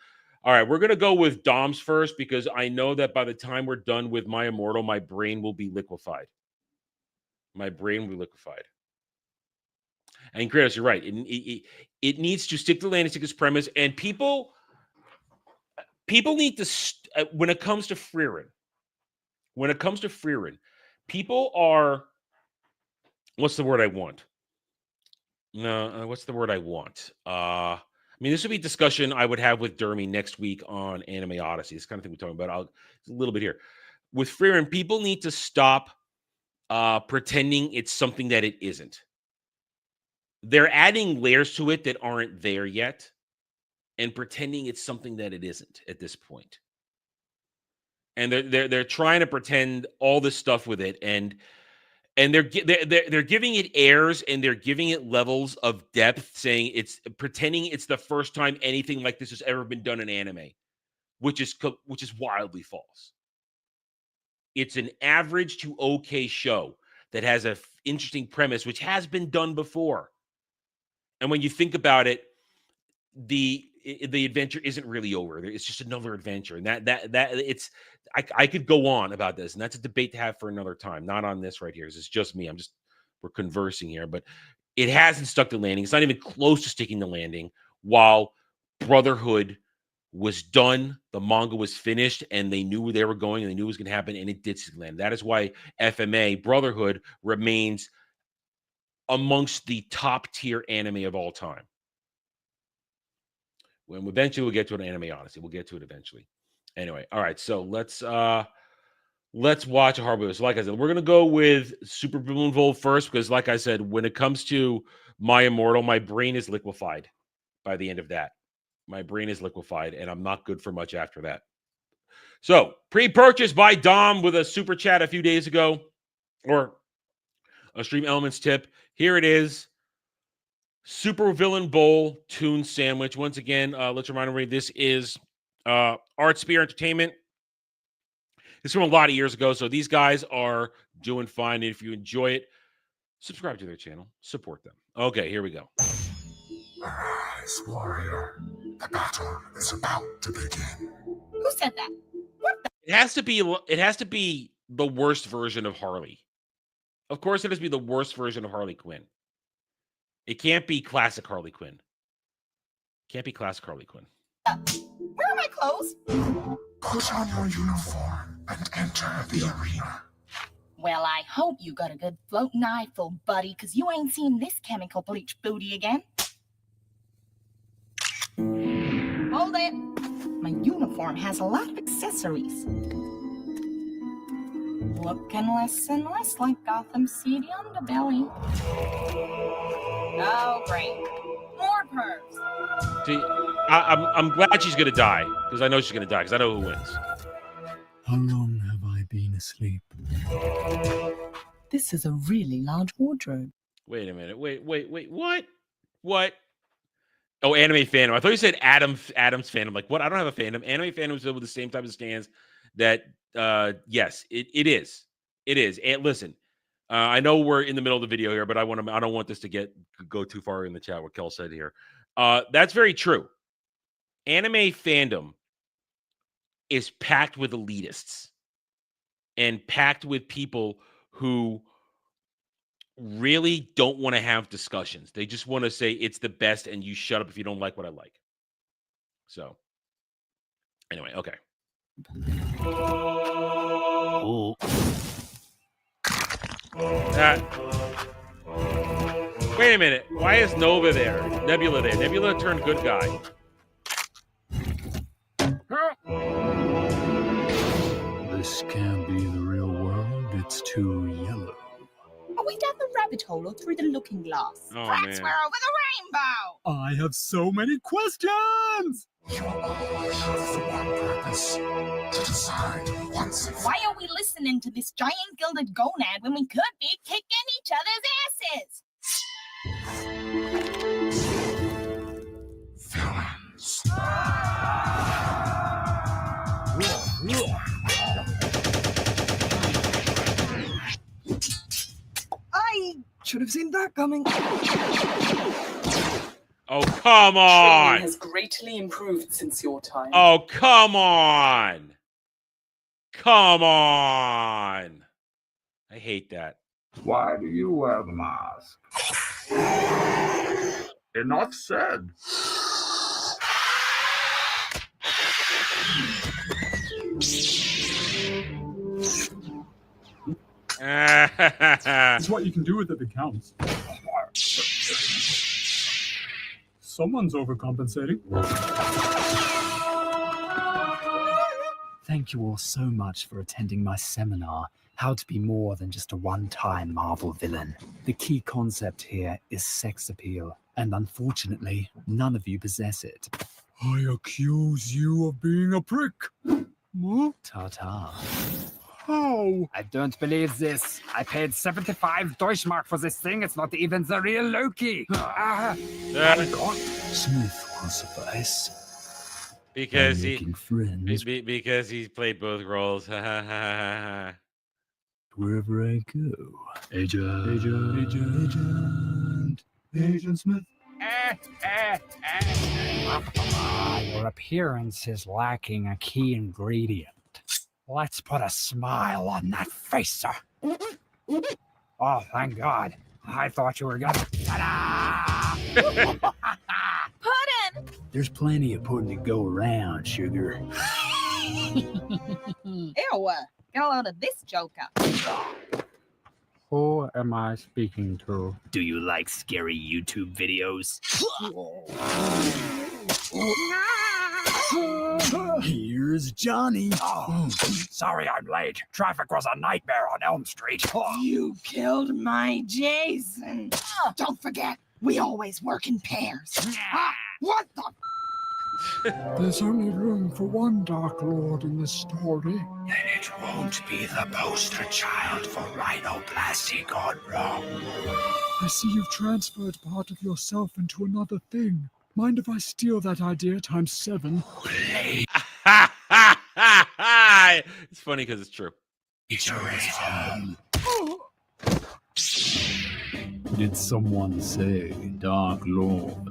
Speaker 5: right, we're gonna go with Dom's first because I know that by the time we're done with My Immortal, my brain will be liquefied. And Chris, you're right. It needs to stick to the landing, stick to its premise, and people need to when it comes to Frieren. People are what's the word I want? No, what's the word I want? I mean, this would be discussion I would have with Dermy next week on Anime Odyssey. It's kind of thing we're talking about. A little bit here. With Frieren, people need to stop pretending it's something that it isn't. They're adding layers to it that aren't there yet and pretending it's something that it isn't at this point. And they're trying to pretend all this stuff with it, and they're giving it airs and they're giving it levels of depth, saying it's pretending it's the first time anything like this has ever been done in anime, which is wildly false. It's an average to okay show that has an interesting premise, which has been done before. And when you think about it, the adventure isn't really over. It's just another adventure, and that it's. I could go on about this, and that's a debate to have for another time. Not on this right here. It's just me. We're conversing here, but it hasn't stuck the landing. It's not even close to sticking the landing. While Brotherhood was done, the manga was finished, and they knew where they were going, and they knew it was going to happen, and it did stick the landing. That is why FMA Brotherhood remains amongst the top tier anime of all time. When eventually we'll get to an Anime Odyssey. We'll get to it eventually. Anyway, all right. So let's watch a horrible. So like I said, we're gonna go with Super Balloon Volt first because, like I said, when it comes to My Immortal, my brain is liquefied by the end of that. My brain is liquefied, and I'm not good for much after that. So pre-purchase by Dom with a super chat a few days ago, or a Stream Elements tip. Here it is. Super Villain Bowl Tune Sandwich. Once again, let's remind everybody this is Art Spear Entertainment. It's from a lot of years ago, so these guys are doing fine. And if you enjoy it, subscribe to their channel. Support them. Okay, here we go.
Speaker 1: Arise, warrior. The battle is about to begin.
Speaker 2: Who said that?
Speaker 5: It has to be the worst version of Harley. Of course, it has to be the worst version of Harley Quinn. It can't be classic Harley Quinn.
Speaker 2: Where are my clothes?
Speaker 1: Put on your uniform and enter the arena.
Speaker 2: Well, I hope you got a good floating eyeful, buddy, because you ain't seen this chemical bleach booty again. Hold it. My uniform has a lot of accessories. Looking less and less like Gotham City underbelly. Oh, great. More pervs.
Speaker 5: See, I'm glad she's gonna die because I know she's gonna die because I know who wins.
Speaker 6: How long have I been asleep?
Speaker 2: This is a really large wardrobe.
Speaker 5: Wait a minute. Wait. What? What? Oh, anime fandom. I thought you said Adam's fandom. Like, what? I don't have a fandom. Anime fandom is with the same type of stands that, yes, it is. It is. And listen, I know we're in the middle of the video here, but I don't want this to go too far in the chat. What Kel said here. That's very true. Anime fandom is packed with elitists and packed with people who really don't want to have discussions. They just want to say it's the best and you shut up if you don't like what I like. So, anyway, okay.
Speaker 6: Oh.
Speaker 5: Wait a minute. Why is Nova there? Nebula there. Nebula turned good guy.
Speaker 6: This can't be the real world. It's too yellow.
Speaker 2: Are we down the rabbit hole or through the looking glass?
Speaker 5: Oh,
Speaker 2: Perhaps
Speaker 5: man.
Speaker 2: we're over the rainbow.
Speaker 6: I have so many questions!
Speaker 1: You always have the one purpose to decide once and for
Speaker 2: Why are we listening to this giant gilded gonad when we could be kicking each other's asses?
Speaker 1: villains.
Speaker 7: I should have seen that coming.
Speaker 5: Oh, come
Speaker 7: Training
Speaker 5: on.
Speaker 7: has greatly improved since your time.
Speaker 5: Oh, come on. Come on. I hate that.
Speaker 8: Why do you wear the mask? Enough said.
Speaker 6: It's what you can with it that counts. Someone's overcompensating. Thank you all so much for attending my seminar, How to Be More Than Just a One-Time Marvel Villain. The key concept here is sex appeal, and unfortunately, none of you possess it. I accuse you of being a prick. Ta-ta. How? I don't believe this. I paid 75 Deutschmark for this thing. It's not even the real Loki. Smith will suffice.
Speaker 5: Because
Speaker 6: I'm making friends
Speaker 5: because he's played both roles.
Speaker 6: wherever I go. Agent Smith.
Speaker 9: Your appearance is lacking a key ingredient. Let's put a smile on that face, sir. Oh, thank God. I thought you were gonna... Ta-da!
Speaker 2: Puddin'!
Speaker 6: There's plenty of pudding to go around, sugar.
Speaker 2: Ew, get a load of this joker.
Speaker 9: Who am I speaking to?
Speaker 6: Do you like scary YouTube videos? Here's Johnny.
Speaker 9: Oh, sorry I'm late. Traffic was a nightmare on Elm Street.
Speaker 7: You killed my Jason. Don't forget, we always work in pairs. What the?
Speaker 6: There's only room for one Dark Lord in this story.
Speaker 9: Then it won't be the poster child for rhinoplasty gone wrong.
Speaker 6: I see you've transferred part of yourself into another thing. Mind if I steal that idea times 7?
Speaker 5: It's funny because it's true.
Speaker 6: Did someone say Dark Lord?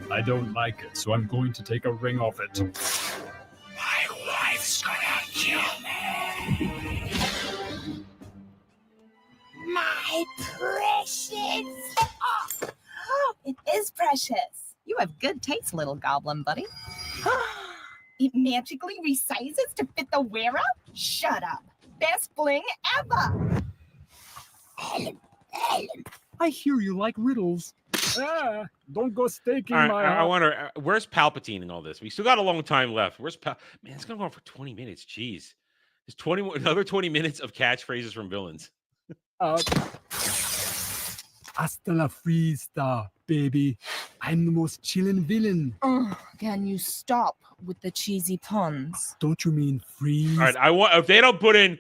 Speaker 6: I don't like it, so I'm going to take a ring off it.
Speaker 9: My wife's gonna kill me.
Speaker 2: My precious! Oh, it is precious. You have good taste, little goblin buddy. It magically resizes to fit the wearer? Shut up. Best bling ever.
Speaker 6: I hear you like riddles.
Speaker 9: Don't go staking
Speaker 5: All right,
Speaker 9: my
Speaker 5: I wonder where's Palpatine in all this? We still got a long time left. Where's Man, it's gonna go on for 20 minutes. Jeez, there's another 20 minutes of catchphrases from villains.
Speaker 6: Hasta la vista, baby. I'm the most chillin' villain.
Speaker 2: Can you stop with the cheesy puns?
Speaker 6: Don't you mean freeze?
Speaker 5: All right, I want if they don't put in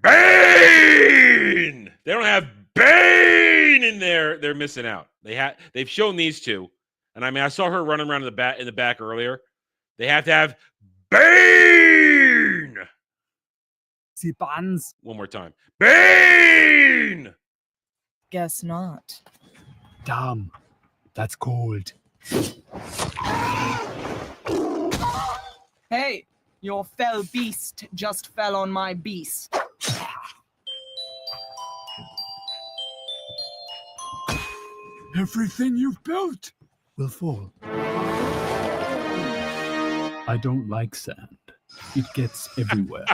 Speaker 5: Bane, they don't have Bane in there. They're missing out. They've shown these two, and I mean I saw her running around in the back earlier. They have to have Bane.
Speaker 6: See buns.
Speaker 5: One more time, Bane.
Speaker 2: Guess not.
Speaker 6: Damn, that's cold.
Speaker 7: Hey, your fell beast just fell on my beast.
Speaker 6: Everything you've built will fall. I don't like sand. It gets everywhere.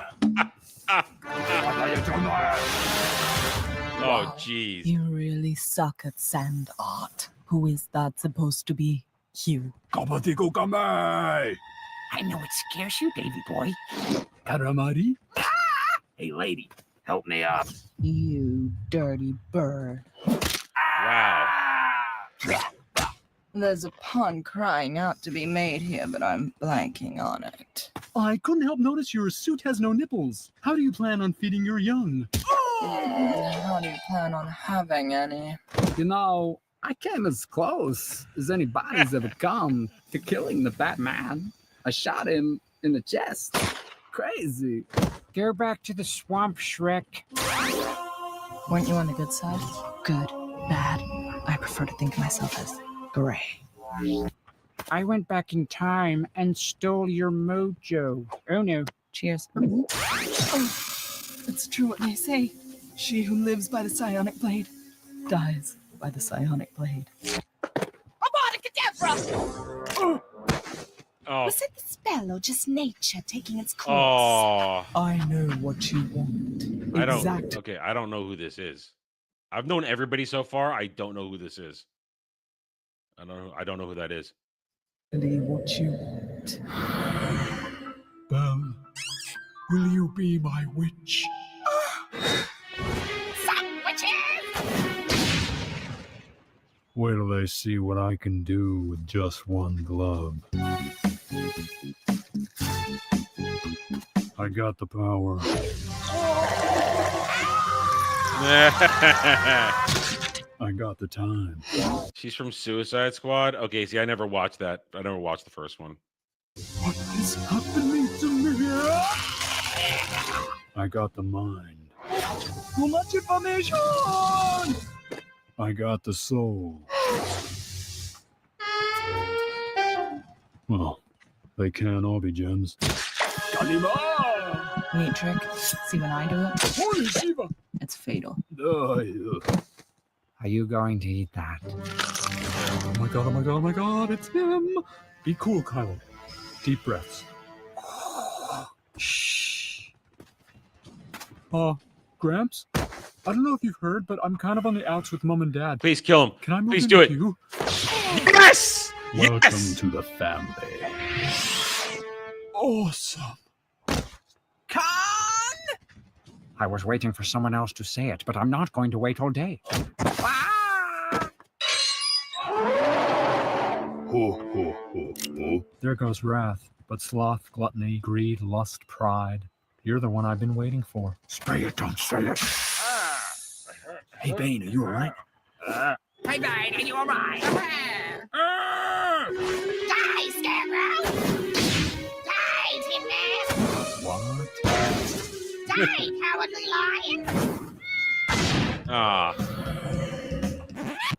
Speaker 5: Oh, jeez.
Speaker 2: You really suck at sand art. Who is that supposed to be? You.
Speaker 6: Kabatikokame!
Speaker 9: I know it scares you, Davy boy.
Speaker 6: Karamari?
Speaker 9: Hey, lady, help me up.
Speaker 2: You dirty bird.
Speaker 5: Wow.
Speaker 2: There's a pun crying out to be made here, but I'm blanking on it.
Speaker 6: I couldn't help notice your suit has no nipples. How do you plan on feeding your young?
Speaker 2: How do you plan on having any?
Speaker 6: You know, I came as close as anybody's ever come to killing the Batman. I shot him in the chest. Crazy.
Speaker 9: Go back to the swamp, Shrek.
Speaker 2: Weren't you on the good side? Good, bad. I prefer to think of myself as gray.
Speaker 9: I went back in time and stole your mojo. Oh no.
Speaker 2: Cheers.
Speaker 7: Oh, it's true what they say. She who lives by the psionic blade dies by the psionic blade.
Speaker 2: Abadacadabra!
Speaker 5: Oh.
Speaker 2: Was it the spell or just nature taking its course?
Speaker 5: Oh.
Speaker 7: I know what you want.
Speaker 5: I don't.
Speaker 7: Exact.
Speaker 5: Okay, I don't know who this is. I've known everybody so far. I don't know who this is. I don't know who that is.
Speaker 7: What you want.
Speaker 6: Belle, will you be my witch? Wait till they see what I can do with just one glove. I got the power. I got the time.
Speaker 5: She's from Suicide Squad. Okay, see, I never watched that. I never watched the first one.
Speaker 6: What is happening to me? I got the mind.
Speaker 7: Too much information!
Speaker 6: I got the soul. Well, they can't all be gems. Kalima!
Speaker 2: Neat trick. See when I do it?
Speaker 6: Holy Shiva!
Speaker 2: It's fatal.
Speaker 9: Are you going to eat that?
Speaker 6: Oh my god, oh my god, oh my god, it's him! Be cool, Kylo. Deep breaths. Shh. Gramps? I don't know if you've heard, but I'm kind of on the outs with Mom and Dad.
Speaker 5: Please kill him.
Speaker 6: Can I move
Speaker 5: Please
Speaker 6: in
Speaker 5: do
Speaker 6: with
Speaker 5: it.
Speaker 6: you?
Speaker 5: Yes!
Speaker 6: Welcome
Speaker 5: Yes!
Speaker 6: to the family. Awesome.
Speaker 9: I was waiting for someone else to say it, but I'm not going to wait all day.
Speaker 6: There goes wrath, but sloth, gluttony, greed, lust, pride. You're the one I've been waiting for.
Speaker 9: Spray it, don't say it.
Speaker 6: Hey, Bane, are you alright?
Speaker 7: Hey, Bane, are you alright?
Speaker 2: Die, Scarecrow! Die, Tin Man!
Speaker 6: What?
Speaker 2: Die, cowardly lion!
Speaker 5: Ah.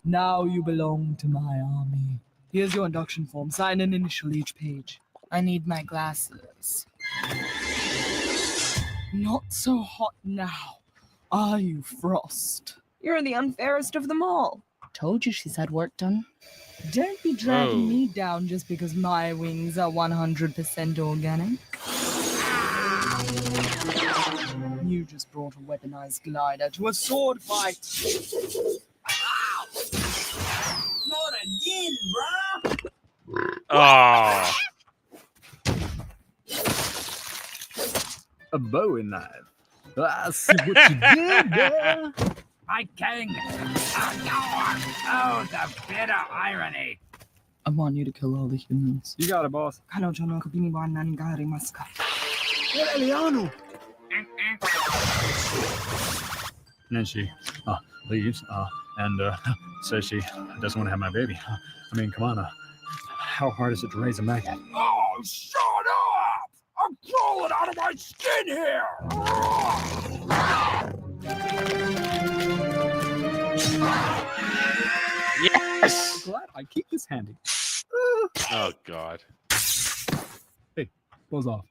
Speaker 7: Now you belong to my army. Here's your induction form. Sign and initial each page.
Speaker 2: I need my glasses.
Speaker 7: Not so hot now, are you, Frost? You're the unfairest of them all.
Speaker 2: Told you she's had work done.
Speaker 7: Don't be dragging
Speaker 5: Whoa.
Speaker 7: me down just because my wings are 100% organic. You just brought a weaponized glider to a sword fight. Ow! Not in, bro.
Speaker 5: Oh.
Speaker 6: A Bowie knife. I see what you did there.
Speaker 9: My king! Oh, the bitter irony!
Speaker 7: I want you to kill all the humans.
Speaker 6: You got it, boss.
Speaker 9: Eliano!
Speaker 6: And then she leaves and says she doesn't want to have my baby. I mean, come on. How hard is it to raise a maggot?
Speaker 9: Oh, shut up! I'm crawling out of my skin here!
Speaker 5: Yes.
Speaker 6: Glad I keep this handy.
Speaker 5: Oh God.
Speaker 6: Hey, close off.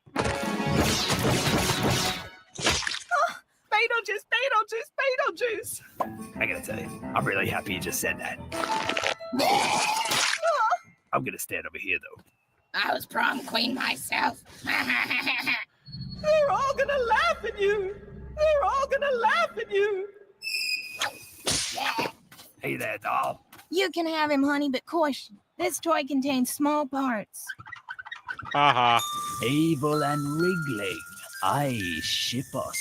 Speaker 7: Beetlejuice, Beetlejuice, Beetlejuice.
Speaker 6: I gotta tell you, I'm really happy you just said that. I'm gonna stand over here though.
Speaker 2: I was prom queen myself.
Speaker 7: They're all gonna laugh at you. They're all gonna laugh at you.
Speaker 9: Hey there, doll.
Speaker 2: You can have him, honey, but caution. This toy contains small parts.
Speaker 5: Haha.
Speaker 6: Abel and Wriggling. I ship us.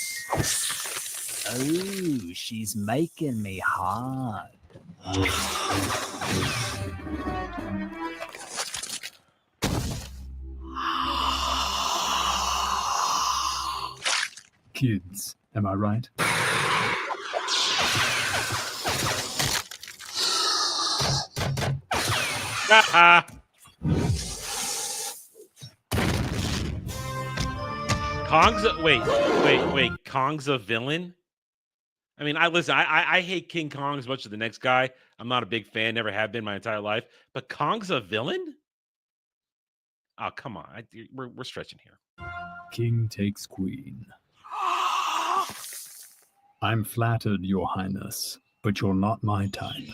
Speaker 6: Oh, she's making me hard. Kids, am I right?
Speaker 5: Haha. Kong's a, wait. Kong's a villain? I mean, I hate King Kong as much as the next guy. I'm not a big fan, never have been my entire life. But Kong's a villain? Oh, come on. We're stretching here.
Speaker 6: King takes queen. I'm flattered, Your Highness, but you're not my type.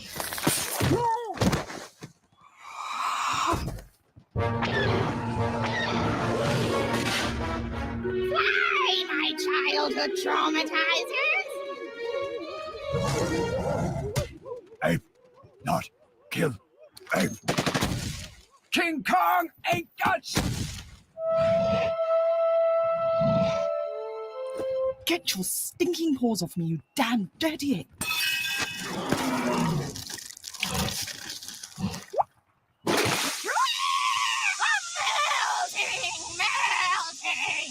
Speaker 2: Why, my childhood traumatizers?
Speaker 9: Ape, not kill ape. King Kong ain't got
Speaker 7: Get your stinking paws off me, you damn dirty ape.
Speaker 2: Melting!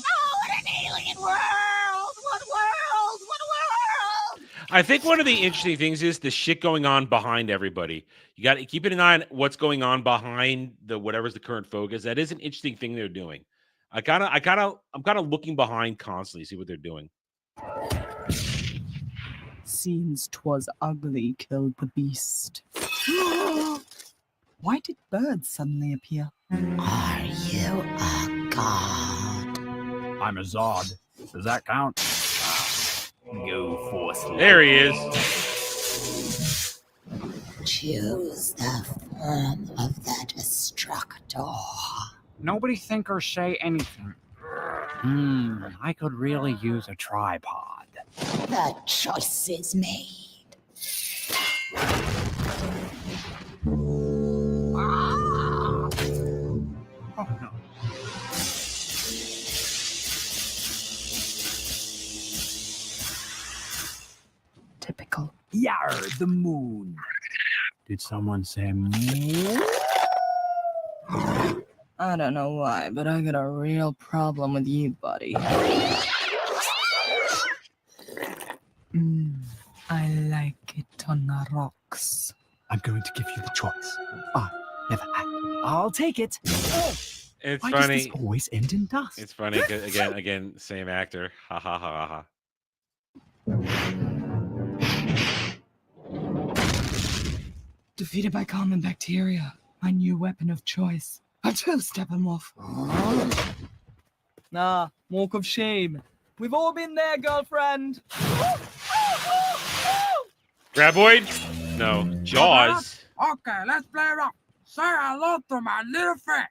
Speaker 2: Oh, what an alien world! What world? What world?
Speaker 5: I think one of the interesting things is the shit going on behind everybody. You got to keep an eye on what's going on behind the whatever's the current focus. That is an interesting thing they're doing. I'm kind of looking behind constantly, see what they're doing.
Speaker 7: Seems 'twas ugly killed the beast. Why did birds suddenly appear?
Speaker 2: Are you a god?
Speaker 9: I'm a Zod. Does that count?
Speaker 6: Go forth.
Speaker 5: There he is.
Speaker 2: Choose the form of the destructor.
Speaker 9: Nobody think or say anything. I could really use a tripod.
Speaker 2: The choice is made.
Speaker 9: Oh no.
Speaker 7: Typical.
Speaker 6: Yar, the moon. Did someone say moon?
Speaker 7: I don't know why, but I got a real problem with you, buddy. I like it on the rocks.
Speaker 6: I'm going to give you the choice. I never had. I'll take it.
Speaker 5: It's
Speaker 6: Why
Speaker 5: funny.
Speaker 6: does this always end in dust?
Speaker 5: It's funny 'cause again, same actor. Ha ha ha ha.
Speaker 7: Defeated by common bacteria, my new weapon of choice. A two-steppenwolf. Nah, walk of shame. We've all been there, girlfriend.
Speaker 5: Graboid? No. Jaws.
Speaker 9: Okay, let's play rock. Say hello to my little friend.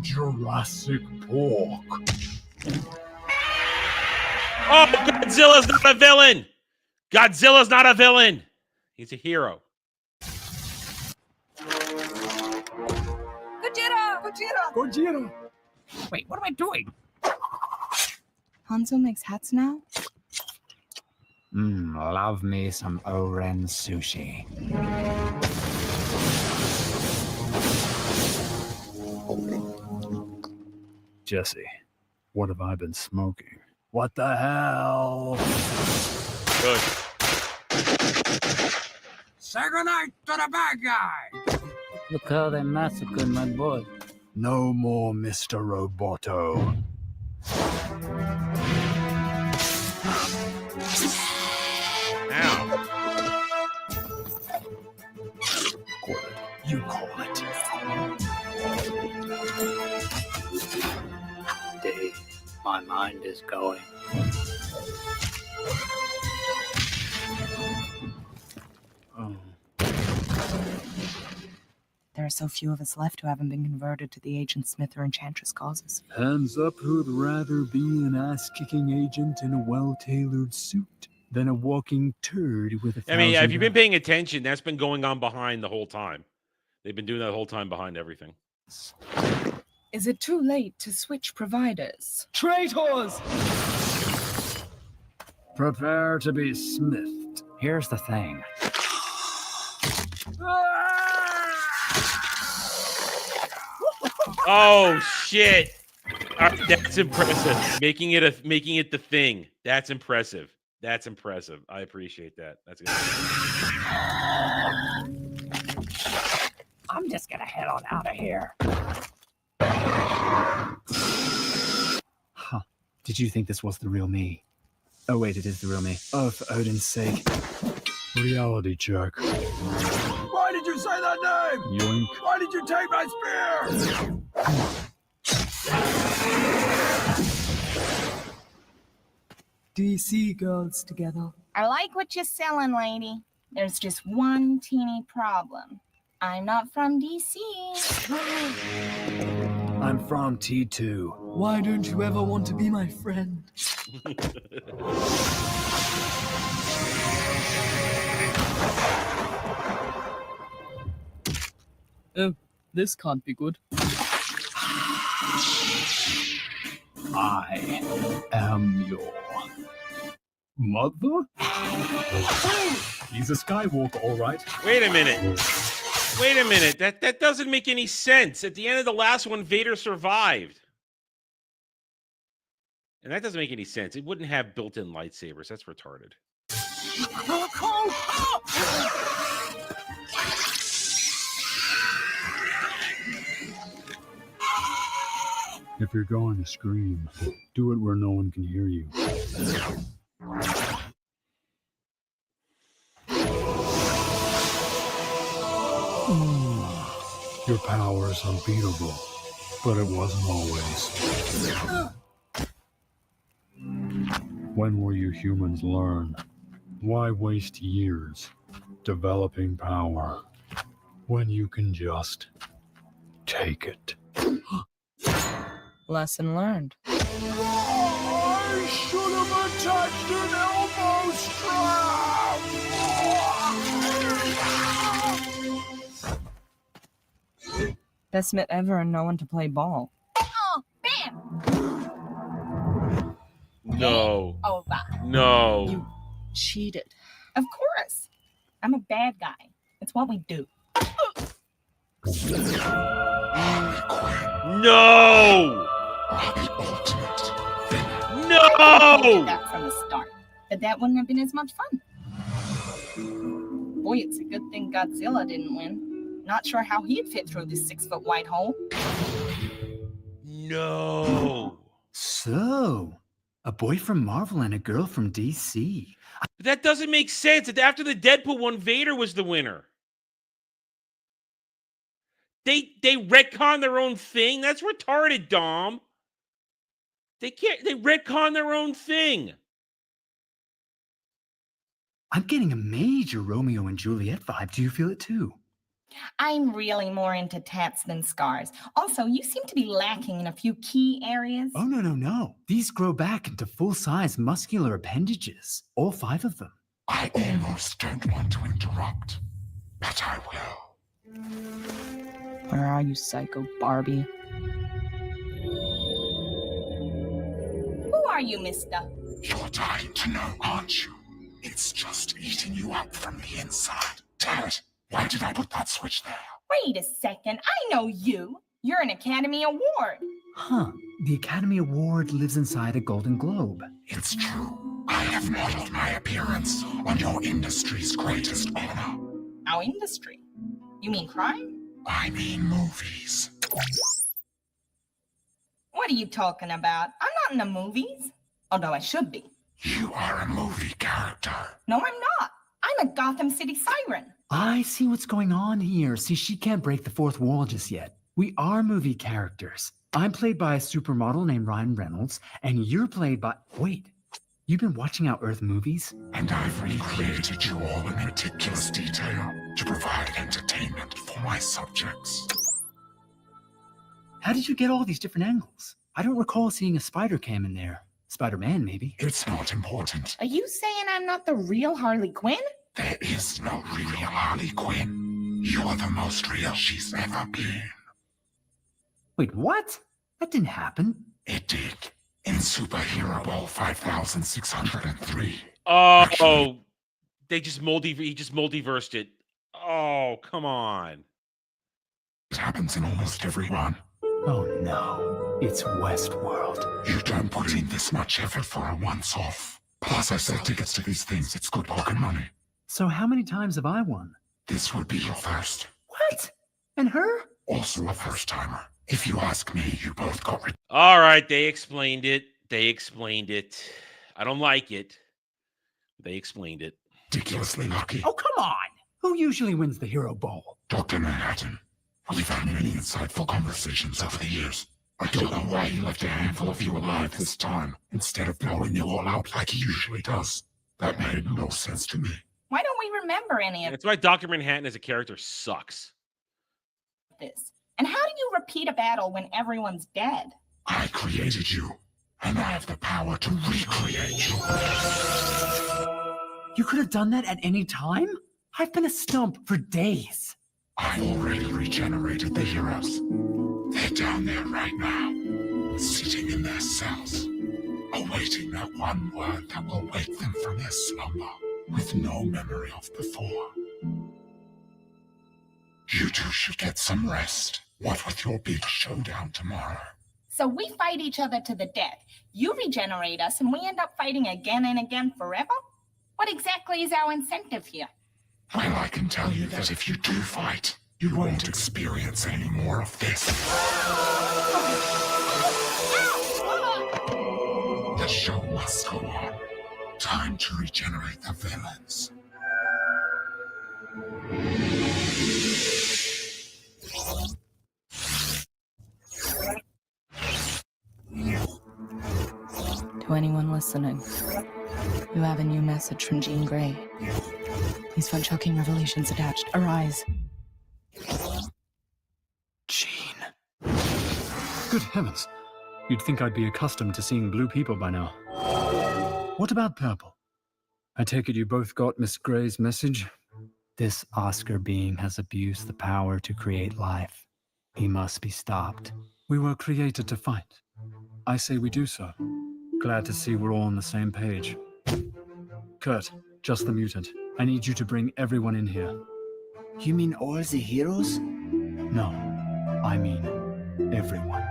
Speaker 6: Jurassic Pork.
Speaker 5: Oh, Godzilla's not a villain. Godzilla's not a villain. He's a hero.
Speaker 6: Gojira!
Speaker 9: Wait, what am I doing?
Speaker 2: Hanzo makes hats now?
Speaker 9: Love me some Oren sushi.
Speaker 6: Jesse, what have I been smoking? What the hell?
Speaker 5: Good.
Speaker 9: Say goodnight to the bad guy! Look how they massacred my boy.
Speaker 6: No more Mr. Roboto.
Speaker 5: Ow.
Speaker 6: Good. You call it.
Speaker 9: Dave, my mind is going.
Speaker 6: Oh.
Speaker 2: There are so few of us left who haven't been converted to the Agent Smith or Enchantress causes.
Speaker 6: Hands up who'd rather be an ass-kicking agent in a well-tailored suit than a walking turd with a
Speaker 5: I mean,
Speaker 6: thousand
Speaker 5: if you've been paying attention, that's been going on behind the whole time. They've been doing that the whole time behind everything.
Speaker 2: Is it too late to switch providers?
Speaker 6: Traitors! Prepare to be smithed.
Speaker 9: Here's the thing.
Speaker 5: Oh shit! That's impressive. Making it the thing. That's impressive. That's impressive. I appreciate that. That's good.
Speaker 9: I'm just gonna head on out of here.
Speaker 6: Huh. Did you think this was the real me? Oh wait, it is the real me. Oh, for Odin's sake. Reality check.
Speaker 8: Why did you say that name?
Speaker 6: Yoink.
Speaker 8: Why did you take my spear?
Speaker 7: DC girls together.
Speaker 2: I like what you're selling, lady. There's just one teeny problem. I'm not from DC.
Speaker 6: I'm from T2.
Speaker 7: Why don't you ever want to be my friend? Oh, this can't be good.
Speaker 6: I am your mother? He's a Skywalker, all right.
Speaker 5: Wait a minute. Wait a minute. That doesn't make any sense. At the end of the last one, Vader survived. And that doesn't make any sense. It wouldn't have built-in lightsabers. That's retarded.
Speaker 6: If you're going to scream, do it where no one can hear you. Your power is unbeatable, but it wasn't always. When will you humans learn? Why waste years developing power when you can just take it?
Speaker 2: Lesson learned.
Speaker 8: I should have attached an elbow strap.
Speaker 2: Best Smith ever and no one to play ball. Oh, bam!
Speaker 5: No.
Speaker 2: Over.
Speaker 5: No.
Speaker 2: You cheated. Of course. I'm a bad guy. It's what we do.
Speaker 5: No! No!
Speaker 2: That from the start. But that wouldn't have been as much fun. Boy, it's a good thing Godzilla didn't win. Not sure how he'd fit through this 6-foot white hole.
Speaker 5: No.
Speaker 6: So, a boy from Marvel and a girl from DC.
Speaker 5: That doesn't make sense. After the Deadpool one, Vader was the winner. They retcon their own thing. That's retarded, Dom. They retcon their own thing.
Speaker 6: I'm getting a major Romeo and Juliet vibe. Do you feel it too?
Speaker 2: I'm really more into tats than scars. Also, you seem to be lacking in a few key areas.
Speaker 6: Oh, no. These grow back into full-size muscular appendages. All 5 of them.
Speaker 1: I almost don't want to interrupt, but I will.
Speaker 2: Where are you, psycho Barbie? Who are you, mister?
Speaker 1: You're dying to know, aren't you? It's just eating you up from the inside. Damn it! Why did I put that switch there?
Speaker 2: Wait a second, I know you. You're an Academy Award.
Speaker 6: Huh. The Academy Award lives inside a golden globe.
Speaker 1: It's true. I have modeled my appearance on your industry's greatest honor.
Speaker 2: Our industry? You mean crime?
Speaker 1: I mean movies.
Speaker 2: What are you talking about? I'm not in the movies. Although I should be.
Speaker 1: You are a movie character.
Speaker 2: No, I'm not. I'm a Gotham City siren.
Speaker 6: I see what's going on here. See, she can't break the 4th wall just yet. We are movie characters. I'm played by a supermodel named Ryan Reynolds, and you're played by... Wait, you've been watching our Earth movies?
Speaker 1: And I've recreated you all in meticulous detail to provide entertainment for my subjects.
Speaker 6: How did you get all these different angles? I don't recall seeing a spider cam in there. Spider-Man, maybe.
Speaker 1: It's not important.
Speaker 2: Are you saying I'm not the real Harley Quinn?
Speaker 1: There is no real Harley Quinn. You're the most real she's ever been.
Speaker 6: Wait, what? That didn't happen.
Speaker 1: It did. In Superhero Ball 5603.
Speaker 5: Oh, he just multiversed it. Oh, come on.
Speaker 1: It happens in almost every one.
Speaker 6: Oh no, it's Westworld.
Speaker 1: You don't put in this much effort for a once-off. Plus, I sell tickets to these things. It's good pocket money.
Speaker 6: So how many times have I won?
Speaker 1: This would be your first.
Speaker 6: What? And her?
Speaker 1: Also a first-timer. If you ask me, you both got rid.
Speaker 5: All right, they explained it. I don't like it. They explained it.
Speaker 1: Ridiculously lucky.
Speaker 6: Oh, come on! Who usually wins the Hero Bowl?
Speaker 1: Dr. Manhattan. We've had many insightful conversations over the years. I don't know why he left a handful of you alive this time, instead of blowing you all out like he usually does. That made no sense to me.
Speaker 2: Why don't we remember any of
Speaker 5: That's why Dr. Manhattan as a character sucks.
Speaker 2: this? And how do you repeat a battle when everyone's dead?
Speaker 1: I created you, and I have the power to recreate you.
Speaker 6: You could have done that at any time? I've been a stump for days.
Speaker 1: I've already regenerated the heroes. They're down there right now, sitting in their cells, awaiting that one word that will wake them from their slumber, with no memory of before. You two should get some rest. What with your big showdown tomorrow?
Speaker 2: So we fight each other to the death. You regenerate us and we end up fighting again and again forever? What exactly is our incentive here?
Speaker 1: Well, I can tell you that if you do fight, you won't experience any more of this. The show must go on. Time to regenerate the villains.
Speaker 10: To anyone listening, you have a new message from Jean Grey. Please find shocking revelations attached. Arise.
Speaker 6: Jean. Good heavens. You'd think I'd be accustomed to seeing blue people by now. What about purple? I take it you both got Miss Gray's message? This Oscar being has abused the power to create life. He must be stopped. We were created to fight. I say we do so. Glad to see we're all on the same page. Kurt, just the mutant. I need you to bring everyone in here.
Speaker 11: You mean all the heroes?
Speaker 6: No, I mean everyone.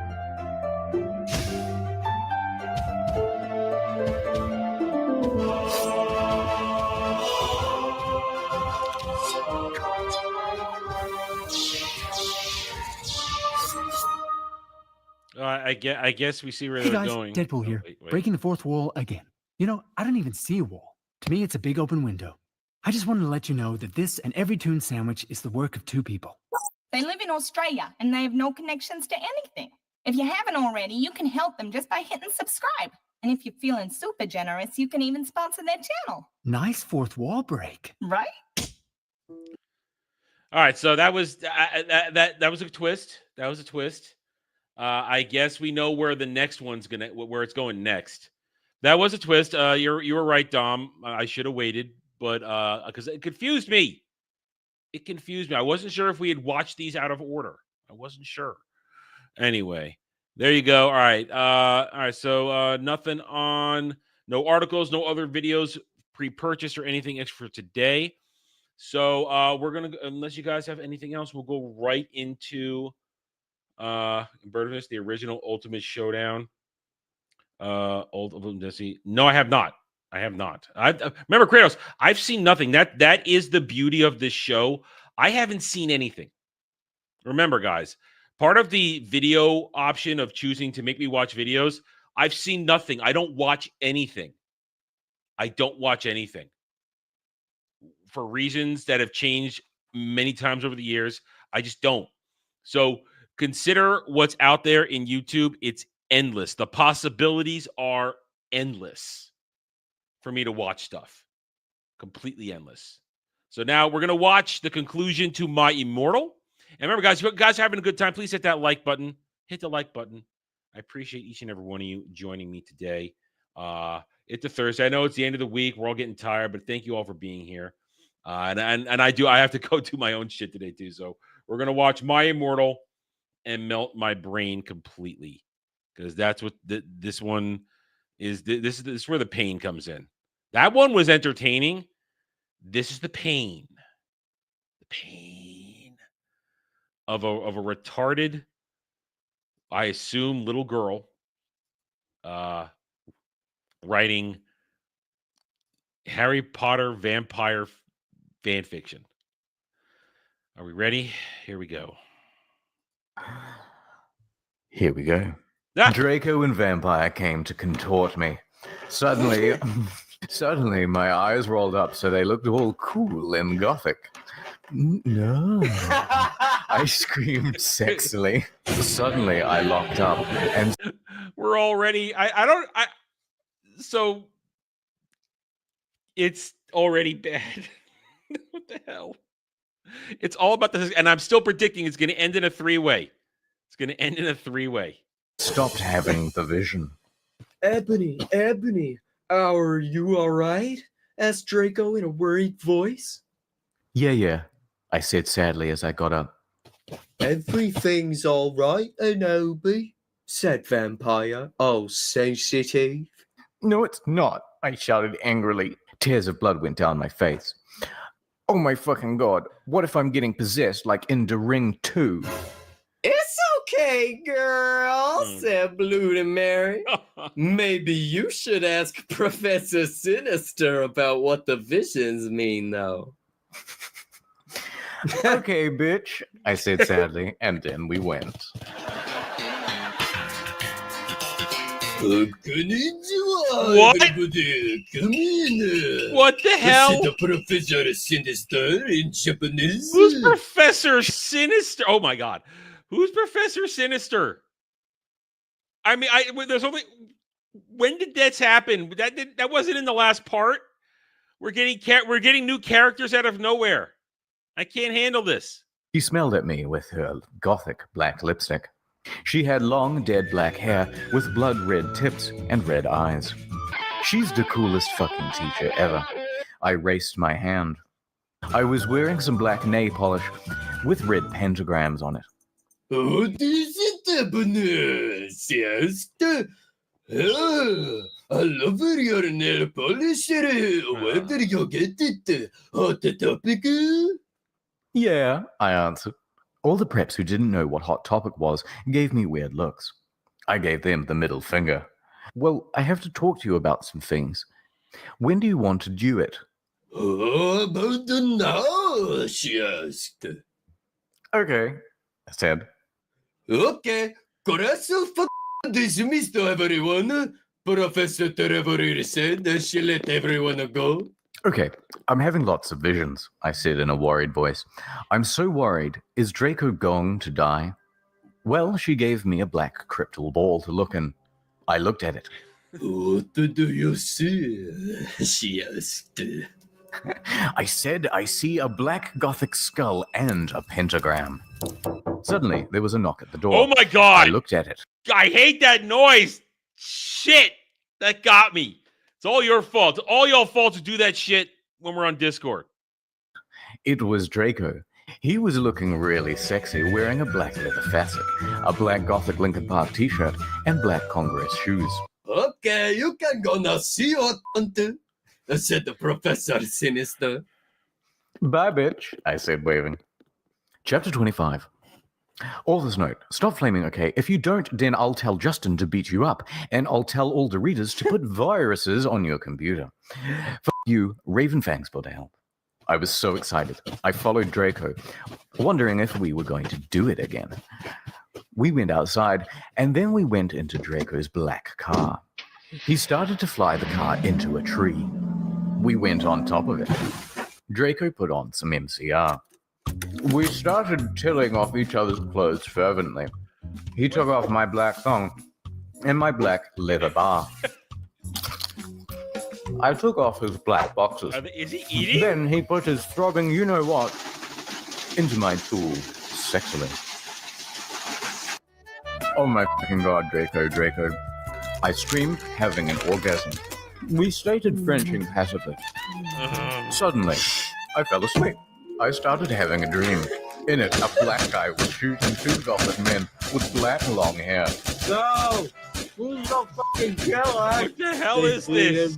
Speaker 5: I guess we see where
Speaker 6: Hey
Speaker 5: they're
Speaker 6: guys,
Speaker 5: going.
Speaker 6: Deadpool here,
Speaker 5: Wait.
Speaker 6: breaking the 4th wall again. You know, I don't even see a wall. To me, it's a big open window. I just wanted to let you know that this and every Toon sandwich is the work of 2 people.
Speaker 2: They live in Australia and they have no connections to anything. If you haven't already, you can help them just by hitting subscribe. And if you're feeling super generous, you can even sponsor their channel.
Speaker 6: Nice 4th wall break.
Speaker 2: Right?
Speaker 5: All right, so that was that was a twist. That was a twist. I guess we know where the next one's where it's going next. That was a twist. You were right, Dom. I should have waited, but because it confused me. It confused me. I wasn't sure if we had watched these out of order. I wasn't sure. Anyway, there you go. All right. All right. So nothing on, no articles, no other videos pre-purchased or anything extra today. So we're gonna, unless you guys have anything else, we'll go right into Birdiness, the original Ultimate Showdown. Ultimate Destiny. No, I have not. I have not. I remember Kratos. I've seen nothing. That is the beauty of this show. I haven't seen anything. Remember, guys, part of the video option of choosing to make me watch videos, I've seen nothing. I don't watch anything. I don't watch anything for reasons that have changed many times over the years. I just don't. So consider what's out there in YouTube. It's endless. The possibilities are endless for me to watch stuff. Completely endless. So now we're going to watch the conclusion to My Immortal. And remember, guys, if you guys are having a good time, please hit that like button. Hit the like button. I appreciate each and every one of you joining me today. It's a Thursday. I know it's the end of the week. We're all getting tired, but thank you all for being here. And I have to go do my own shit today too. So we're going to watch My Immortal and melt my brain completely, because that's what this one is. This is where the pain comes in. That one was entertaining. This is the pain. The pain of a retarded, I assume, little girl writing Harry Potter vampire fan fiction. Are we ready? Here we go.
Speaker 12: Here we go. Draco and Vampire came to contort me. Suddenly my eyes rolled up so they looked all cool and gothic. No. I screamed sexily. Suddenly I locked up and
Speaker 5: we're already so it's already bad. What the hell? It's all about this, and I'm still predicting it's going to end in a three-way. It's going to end in a three-way.
Speaker 12: Stopped having the vision.
Speaker 13: Ebony, are you all right? Asked Draco in a worried voice.
Speaker 12: Yeah, I said sadly as I got up.
Speaker 13: Everything's all right, Anobi, said Vampire, all sensitive.
Speaker 12: No, it's not, I shouted angrily. Tears of blood went down my face. Oh my fucking god, what if I'm getting possessed like in The Ring 2?
Speaker 13: It's okay, girl, said Bloody Mary. Maybe you should ask Professor Sinister about what the visions mean, though.
Speaker 12: Okay, bitch, I said sadly, and then we went.
Speaker 5: What?
Speaker 8: Come in.
Speaker 5: What the hell?
Speaker 8: This is the Professor Sinister in Japanese.
Speaker 5: Who's Professor Sinister? Oh my god. Who's Professor Sinister? I mean, there's only, when did this happen? That wasn't in the last part. We're getting new characters out of nowhere. I can't handle this.
Speaker 12: She smelled at me with her gothic black lipstick. She had long, dead black hair with blood-red tips and red eyes. She's the coolest fucking teacher ever. I raised my hand. I was wearing some black nail polish with red pentagrams on it.
Speaker 8: What is it happening, sister? I love your nail polish. Where did you get it? Hot Topic?
Speaker 12: Yeah, I answered. All the preps who didn't know what Hot Topic was gave me weird looks. I gave them the middle finger. Well, I have to talk to you about some things. When do you want to do it?
Speaker 8: About now, she asked.
Speaker 12: Okay, I said.
Speaker 8: Okay, corazón dismissed everyone. Professor Trevor said that she let everyone go.
Speaker 12: Okay, I'm having lots of visions, I said in a worried voice. I'm so worried. Is Draco going to die? Well, she gave me a black crystal ball to look in. I looked at it.
Speaker 8: What do you see? She asked.
Speaker 12: I said I see a black Gothic skull and a pentagram. Suddenly, there was a knock at the door.
Speaker 5: Oh my God.
Speaker 12: I looked at it.
Speaker 5: I hate that noise. Shit. That got me. It's all your fault. It's all y'all fault to do that shit when we're on Discord.
Speaker 12: It was Draco. He was looking really sexy, wearing a black leather facet, a black Gothic Linkin Park t-shirt, and black Congress shoes.
Speaker 8: Okay, you can go now see your hunter, said the Professor Sinister.
Speaker 12: Bye, bitch, I said, waving. Chapter 25. Author's note, stop flaming, okay? If you don't, then I'll tell Justin to beat you up, and I'll tell all the readers to put viruses on your computer. F*** you, Ravenfang spelled help. I was so excited. I followed Draco, wondering if we were going to do it again. We went outside, and then we went into Draco's black car. He started to fly the car into a tree. We went on top of it. Draco put on some MCR. We started tilling off each other's clothes fervently. He took off my black thong and my black leather bar. I took off his black boxes.
Speaker 5: Is he eating?
Speaker 12: Then he put his throbbing you-know-what into my tool sexily. Oh my fucking God, Draco. I screamed, having an orgasm. We stated Frenching passively. Suddenly, I fell asleep. I started having a dream. In it, a black guy was shooting two Gothic men with black long hair.
Speaker 14: No! Who's the fucking killer?
Speaker 5: What the hell is this?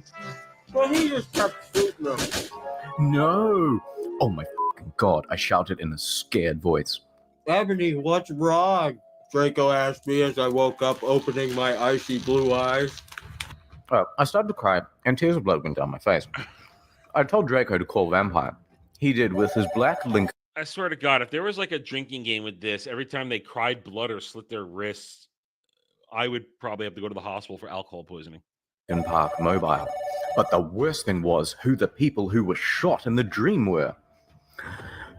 Speaker 14: Well, he just kept shooting them.
Speaker 12: No! Oh my fucking God, I shouted in a scared voice.
Speaker 14: Ebony, what's wrong? Draco asked me as I woke up, opening my icy blue eyes.
Speaker 12: I started to cry, and tears of blood went down my face. I told Draco to call Vampire. He did with his black link.
Speaker 5: I swear to God, if there was like a drinking game with this, every time they cried blood or slit their wrists, I would probably have to go to the hospital for alcohol poisoning.
Speaker 12: In Park Mobile. But the worst thing was who the people who were shot in the dream were.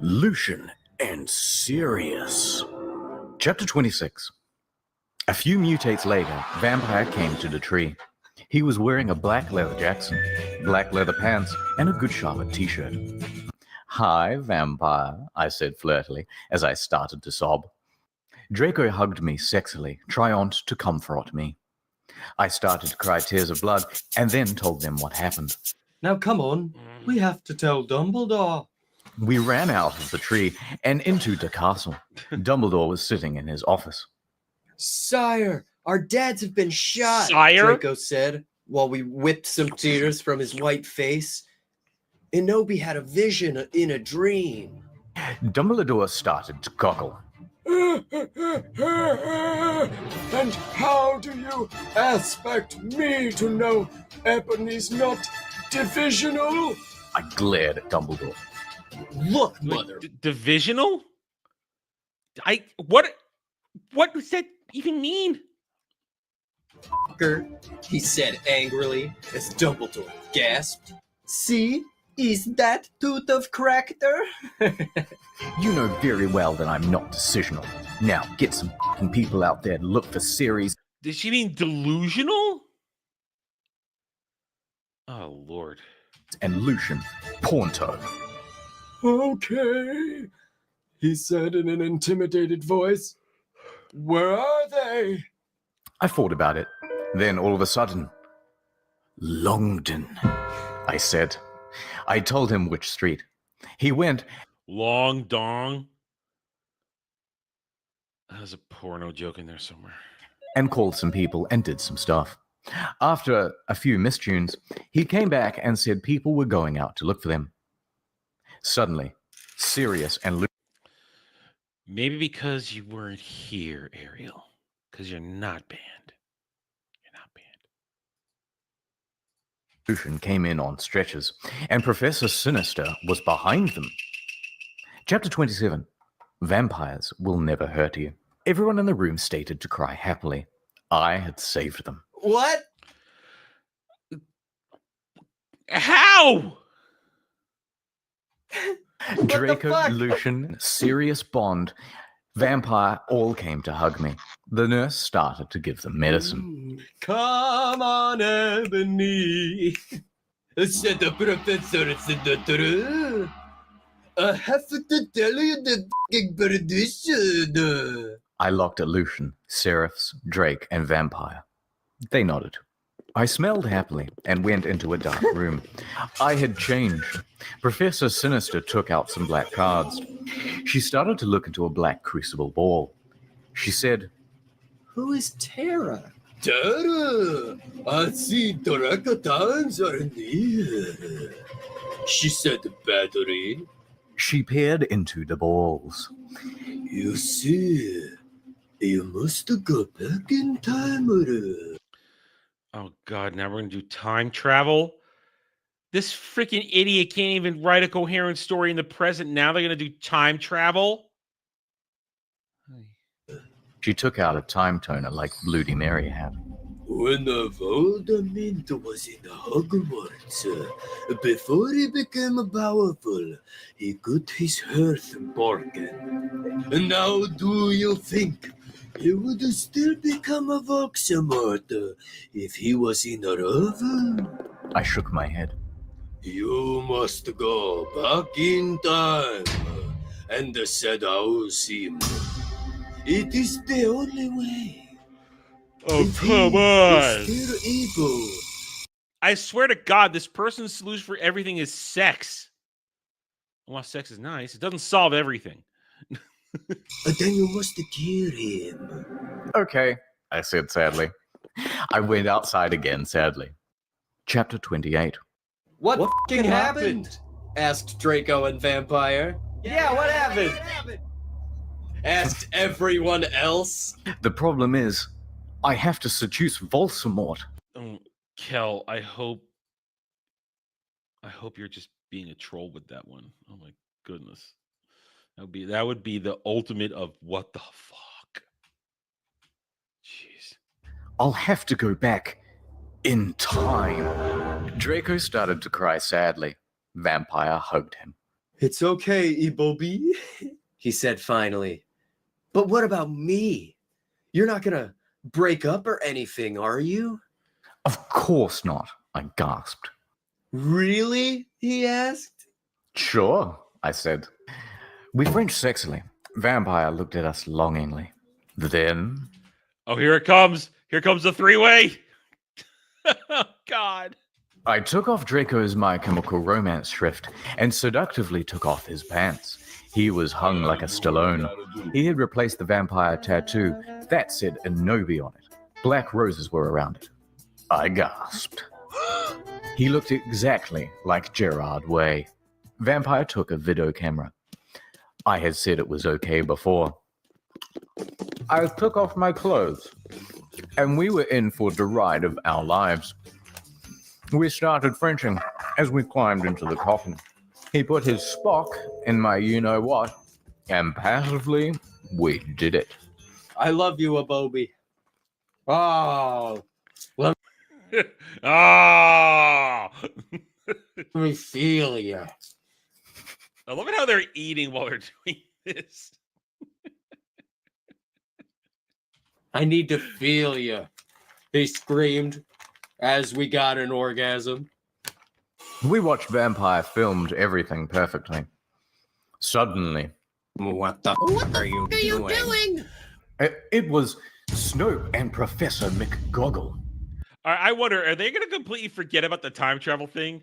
Speaker 12: Lucian and Sirius. Chapter 26. A few mutates later, Vampire came to the tree. He was wearing a black leather Jackson, black leather pants, and a Good Charlotte t-shirt. Hi, Vampire, I said flirtily as I started to sob. Draco hugged me sexily, trying to comfort me. I started to cry tears of blood and then told them what happened.
Speaker 14: Now come on, we have to tell Dumbledore.
Speaker 12: We ran out of the tree and into the castle. Dumbledore was sitting in his office.
Speaker 13: Sire, our dads have been shot,
Speaker 5: Sire?
Speaker 13: Draco said, while we whipped some tears from his white face. Inobi had a vision in a dream.
Speaker 12: Dumbledore started to goggle.
Speaker 14: And how do you expect me to know Ebony's not divisional?
Speaker 12: I glared at Dumbledore.
Speaker 13: Look, mother.
Speaker 5: Divisional? What does that even mean?
Speaker 13: He said angrily as Dumbledore gasped. See? Is that tooth of character?
Speaker 12: You know very well that I'm not decisional. Now get some fucking people out there to look for Ceres.
Speaker 5: Does she mean delusional? Oh, Lord.
Speaker 12: And Lucian Porto.
Speaker 14: Okay, he said in an intimidated voice. Where are they?
Speaker 12: I thought about it. Then all of a sudden, Longdon, I said. I told him which street. He went,
Speaker 5: Long Dong? There's a porno joke in there somewhere.
Speaker 12: And called some people and did some stuff. After a few mistunes, he came back and said people were going out to look for them. Suddenly, Sirius and Lucian.
Speaker 5: Maybe because you weren't here, Ariel. Because you're not banned.
Speaker 12: Lucian came in on stretchers, and Professor Sinister was behind them. Chapter 27. Vampires will never hurt you. Everyone in the room stated to cry happily. I had saved them.
Speaker 13: What?
Speaker 5: How?
Speaker 12: Draco, Lucian, Sirius Bond, Vampire all came to hug me. The nurse started to give them medicine.
Speaker 14: Come on, Ebony.
Speaker 8: said the professor senator. I have to tell you the fucking perdition.
Speaker 12: I looked at Lucian, Seraphs, Drake, and Vampire. They nodded. I smelled happily and went into a dark room. I had changed. Professor Sinister took out some black cards. She started to look into a black crucible ball. She said,
Speaker 13: Who is Tara?
Speaker 8: Tara, I see Torakatans are near. She said battery.
Speaker 12: She peered into the balls.
Speaker 8: You see, you must go back in time.
Speaker 5: Oh, God, now we're going to do time travel? This freaking idiot can't even write a coherent story in the present. Now they're going to do time travel?
Speaker 12: She took out a time toner like Bloody Mary had.
Speaker 8: When Voldemort was in Hogwarts, before he became powerful, he got his hearth broken. Now do you think he would still become a Voldemort if he was in a oven?
Speaker 12: I shook my head.
Speaker 8: You must go back in time and seduce him. It is the only way.
Speaker 5: Oh,
Speaker 8: If
Speaker 5: come
Speaker 8: he
Speaker 5: on.
Speaker 8: is still evil.
Speaker 5: I swear to God, this person's solution for everything is sex. While sex is nice, it doesn't solve everything.
Speaker 8: Then you must kill him.
Speaker 12: Okay, I said sadly. I went outside again sadly. Chapter 28.
Speaker 13: What fucking happened? Asked Draco and Vampire. Yeah, what happened? Asked everyone else.
Speaker 12: The problem is, I have to seduce Voldemort.
Speaker 5: Oh, Kel, I hope you're just being a troll with that one. Oh my goodness. That would be the ultimate of what the fuck. Jeez.
Speaker 12: I'll have to go back in time. Draco started to cry sadly. Vampire hugged him.
Speaker 13: It's okay, Ebobi, he said finally. But what about me? You're not gonna break up or anything, are you?
Speaker 12: Of course not, I gasped.
Speaker 13: Really? He asked.
Speaker 12: Sure, I said. We French sexily. Vampire looked at us longingly. Then...
Speaker 5: Oh, here it comes. Here comes the three-way. Oh, God.
Speaker 12: I took off Draco's My Chemical Romance shrift and seductively took off his pants. He was hung like a Stallone. He had replaced the vampire tattoo. That said Anobi on it. Black roses were around it. I gasped. He looked exactly like Gerard Way. Vampire took a video camera. I had said it was okay before. I took off my clothes, and we were in for the ride of our lives. We started Frenching as we climbed into the coffin. He put his Spock in my you-know-what, and passively, we did it.
Speaker 13: I love you, Ebobi. Oh. Let me feel you.
Speaker 5: I love it how they're eating while they're doing this.
Speaker 13: I need to feel you, he screamed as we got an orgasm.
Speaker 12: We watched Vampire filmed everything perfectly. Suddenly...
Speaker 13: What the f*** are you doing?
Speaker 12: It was Snope and Professor McGoggle.
Speaker 5: I wonder, are they going to completely forget about the time travel thing?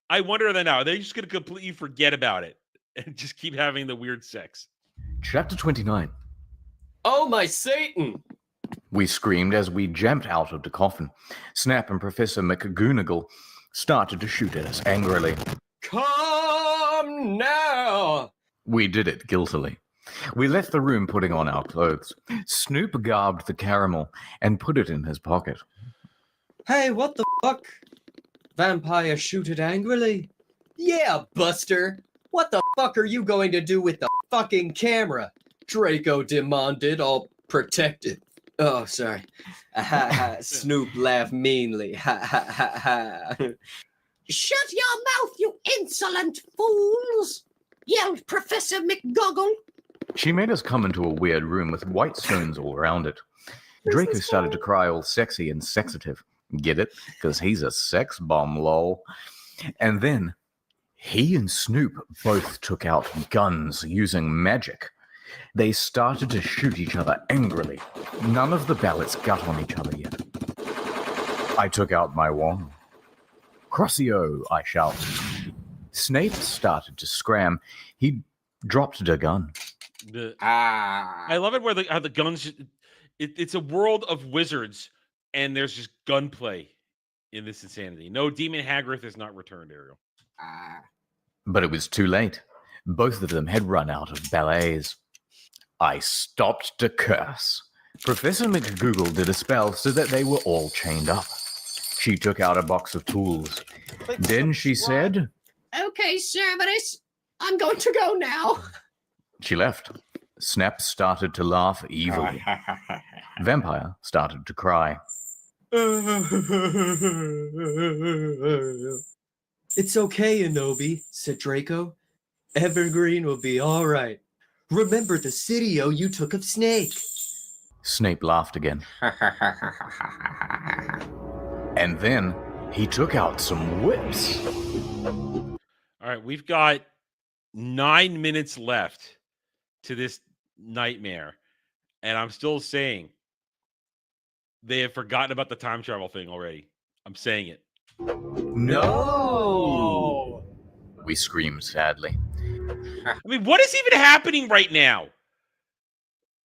Speaker 5: I wonder that now. Are they just going to completely forget about it and just keep having the weird sex?
Speaker 12: Chapter 29.
Speaker 13: Oh, my Satan!
Speaker 12: We screamed as we jumped out of the coffin. Snap and Professor McGonagall started to shoot at us angrily.
Speaker 13: Come now!
Speaker 12: We did it guiltily. We left the room putting on our clothes. Snoop garbed the caramel and put it in his pocket.
Speaker 13: Hey, what the fuck? Vampire shooted angrily. Yeah, Buster. What the fuck are you going to do with the fucking camera? Draco demanded, all protected. Oh, sorry. Snoop laughed meanly.
Speaker 7: Shut your mouth, you insolent fools! Yelled Professor McGoggle.
Speaker 12: She made us come into a weird room with white stones all around it. Draco started to cry all sexy and sexative. Get it? Because he's a sex bomb, lol. And then he and Snoop both took out guns using magic. They started to shoot each other angrily. None of the ballots got on each other yet. I took out my wand. Crossio, I shouted. Snape started to scram. He dropped the gun.
Speaker 5: I love it where how the guns. It's a world of wizards, and there's just gunplay in this insanity. No, Demon Hagrid has not returned, Ariel.
Speaker 12: But it was too late. Both of them had run out of ballets. I stopped to curse. Professor McGoogle did a spell so that they were all chained up. She took out a box of tools. Then she said,
Speaker 15: Okay, Cerberus, I'm going to go now.
Speaker 12: She left. Snap started to laugh evilly. Vampire started to cry.
Speaker 13: It's okay, Anobi, said Draco. Evergreen will be all right. Remember the city-o you took of Snake.
Speaker 12: Snape laughed again. And then he took out some whips.
Speaker 5: All right, we've got 9 minutes left to this nightmare. And I'm still saying they have forgotten about the time travel thing already. I'm saying it.
Speaker 12: No! We screamed sadly.
Speaker 5: I mean, what is even happening right now?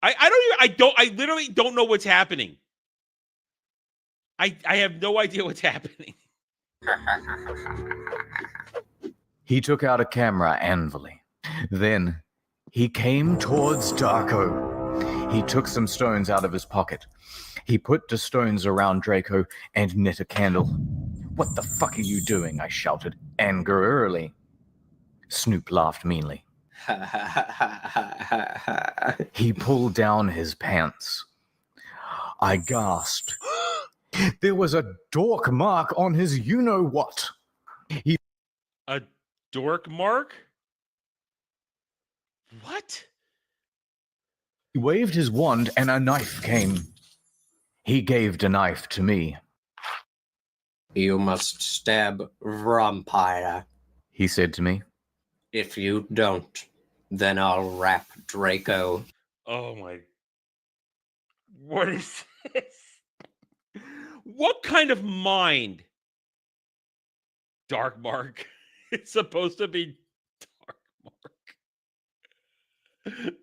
Speaker 5: I literally don't know what's happening. I have no idea what's happening.
Speaker 12: He took out a camera angrily. Then he came towards Darko. He took some stones out of his pocket. He put the stones around Draco and lit a candle. What the fuck are you doing? I shouted angrily. Snoop laughed meanly. He pulled down his pants. I gasped. There was a dork mark on his you-know-what.
Speaker 5: A dork mark? What?
Speaker 12: He waved his wand and a knife came. He gave the knife to me.
Speaker 15: You must stab Vampire.
Speaker 12: He said to me.
Speaker 15: If you don't, then I'll wrap Draco.
Speaker 5: Oh my. What is this? What kind of mind? Dark Mark. It's supposed to be Dark Mark.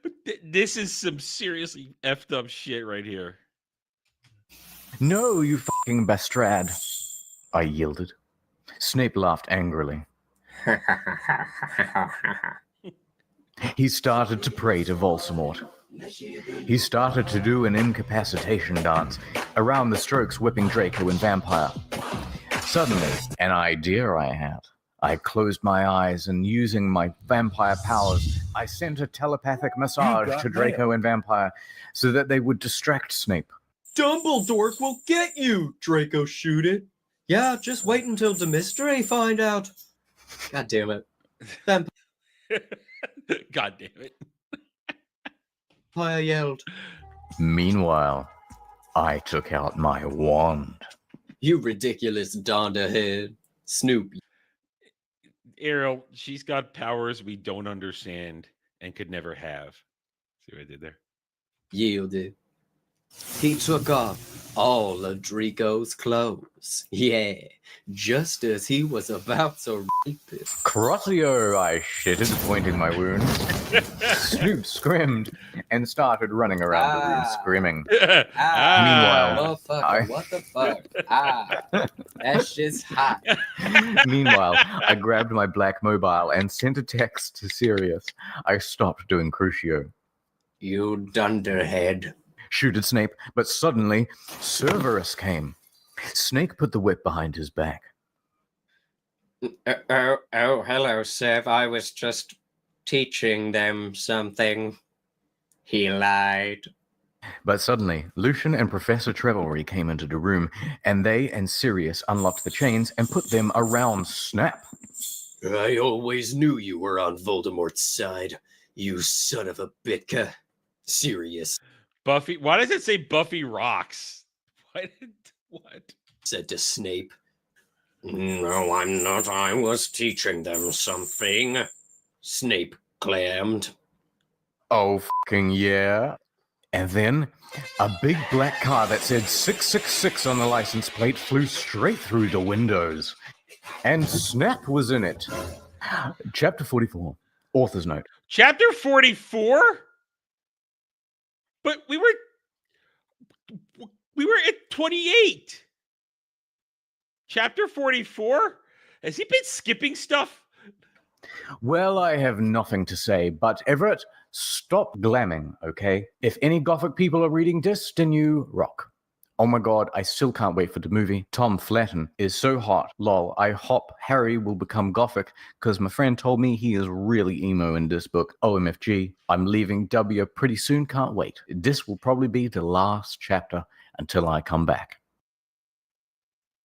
Speaker 5: But this is some seriously effed up shit right here.
Speaker 12: No, you fucking bastard. I yielded. Snape laughed angrily. He started to pray to Voldemort. He started to do an incapacitation dance around the strokes, whipping Draco and Vampire. Suddenly, an idea I had. I closed my eyes and using my vampire powers, I sent a telepathic massage to Draco and Vampire so that they would distract Snape.
Speaker 13: Dumbledore will get you, Draco shooted. Yeah, just wait until Demistre find out. God damn it.
Speaker 5: God damn it.
Speaker 13: Vampire yelled.
Speaker 12: Meanwhile, I took out my wand.
Speaker 13: You ridiculous donderhead. Snoop.
Speaker 5: Ariel, she's got powers we don't understand and could never have. See what I did there?
Speaker 13: Yielded. He took off all of Draco's clothes. Yeah, just as he was about to rape it.
Speaker 12: Crossio, I shitted, pointing my wound. Snoop screamed and started running around the room screaming. Meanwhile,
Speaker 15: what the fuck? That shit's hot.
Speaker 12: Meanwhile, I grabbed my black mobile and sent a text to Sirius. I stopped doing Crucio.
Speaker 15: You dunderhead.
Speaker 12: Shooted Snape, but suddenly Cerberus came. Snake put the whip behind his back.
Speaker 15: Oh, hello, Sev. I was just teaching them something. He lied.
Speaker 12: But suddenly, Lucian and Professor Trevelry came into the room, and they and Sirius unlocked the chains and put them around Snap.
Speaker 13: I always knew you were on Voldemort's side, you son of a bitka. Sirius.
Speaker 5: Buffy, why does it say Buffy rocks? What?
Speaker 13: Said to Snape.
Speaker 15: No, I'm not. I was teaching them something, Snape claimed.
Speaker 12: Oh, fucking yeah. And then a big black car that said 666 on the license plate flew straight through the windows. And Snap was in it. Chapter 44. Author's note.
Speaker 5: Chapter 44? But we were at 28. Chapter 44? Has he been skipping stuff?
Speaker 12: Well, I have nothing to say, but Everett, stop glamming, okay? If any Gothic people are reading this, then you rock. Oh my god, I still can't wait for the movie. Tom Flatten is so hot. Lol, I hope Harry will become Gothic, because my friend told me he is really emo in this book. OMFG, I'm leaving W pretty soon, can't wait. This will probably be the last chapter until I come back.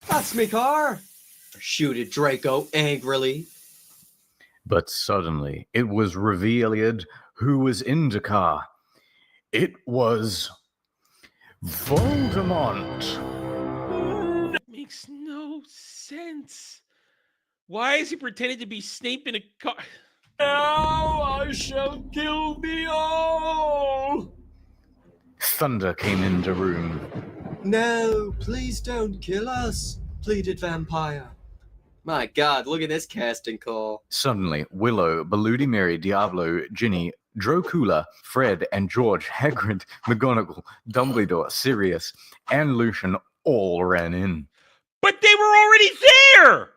Speaker 13: That's me car! Shooted Draco angrily.
Speaker 12: But suddenly, it was revealed who was in the car. It was Voldemort.
Speaker 5: That makes no sense. Why is he pretending to be Snape in a car?
Speaker 8: Now I shall kill thee all!
Speaker 12: Thunder came in the room.
Speaker 13: No, please don't kill us, pleaded Vampire. My god, look at this casting call.
Speaker 12: Suddenly, Willow, Bloody Mary, Diablo, Ginny, Dracula, Fred, and George, Hagrid, McGonagall, Dumbledore, Sirius, and Lucian all ran in.
Speaker 5: But they were already there!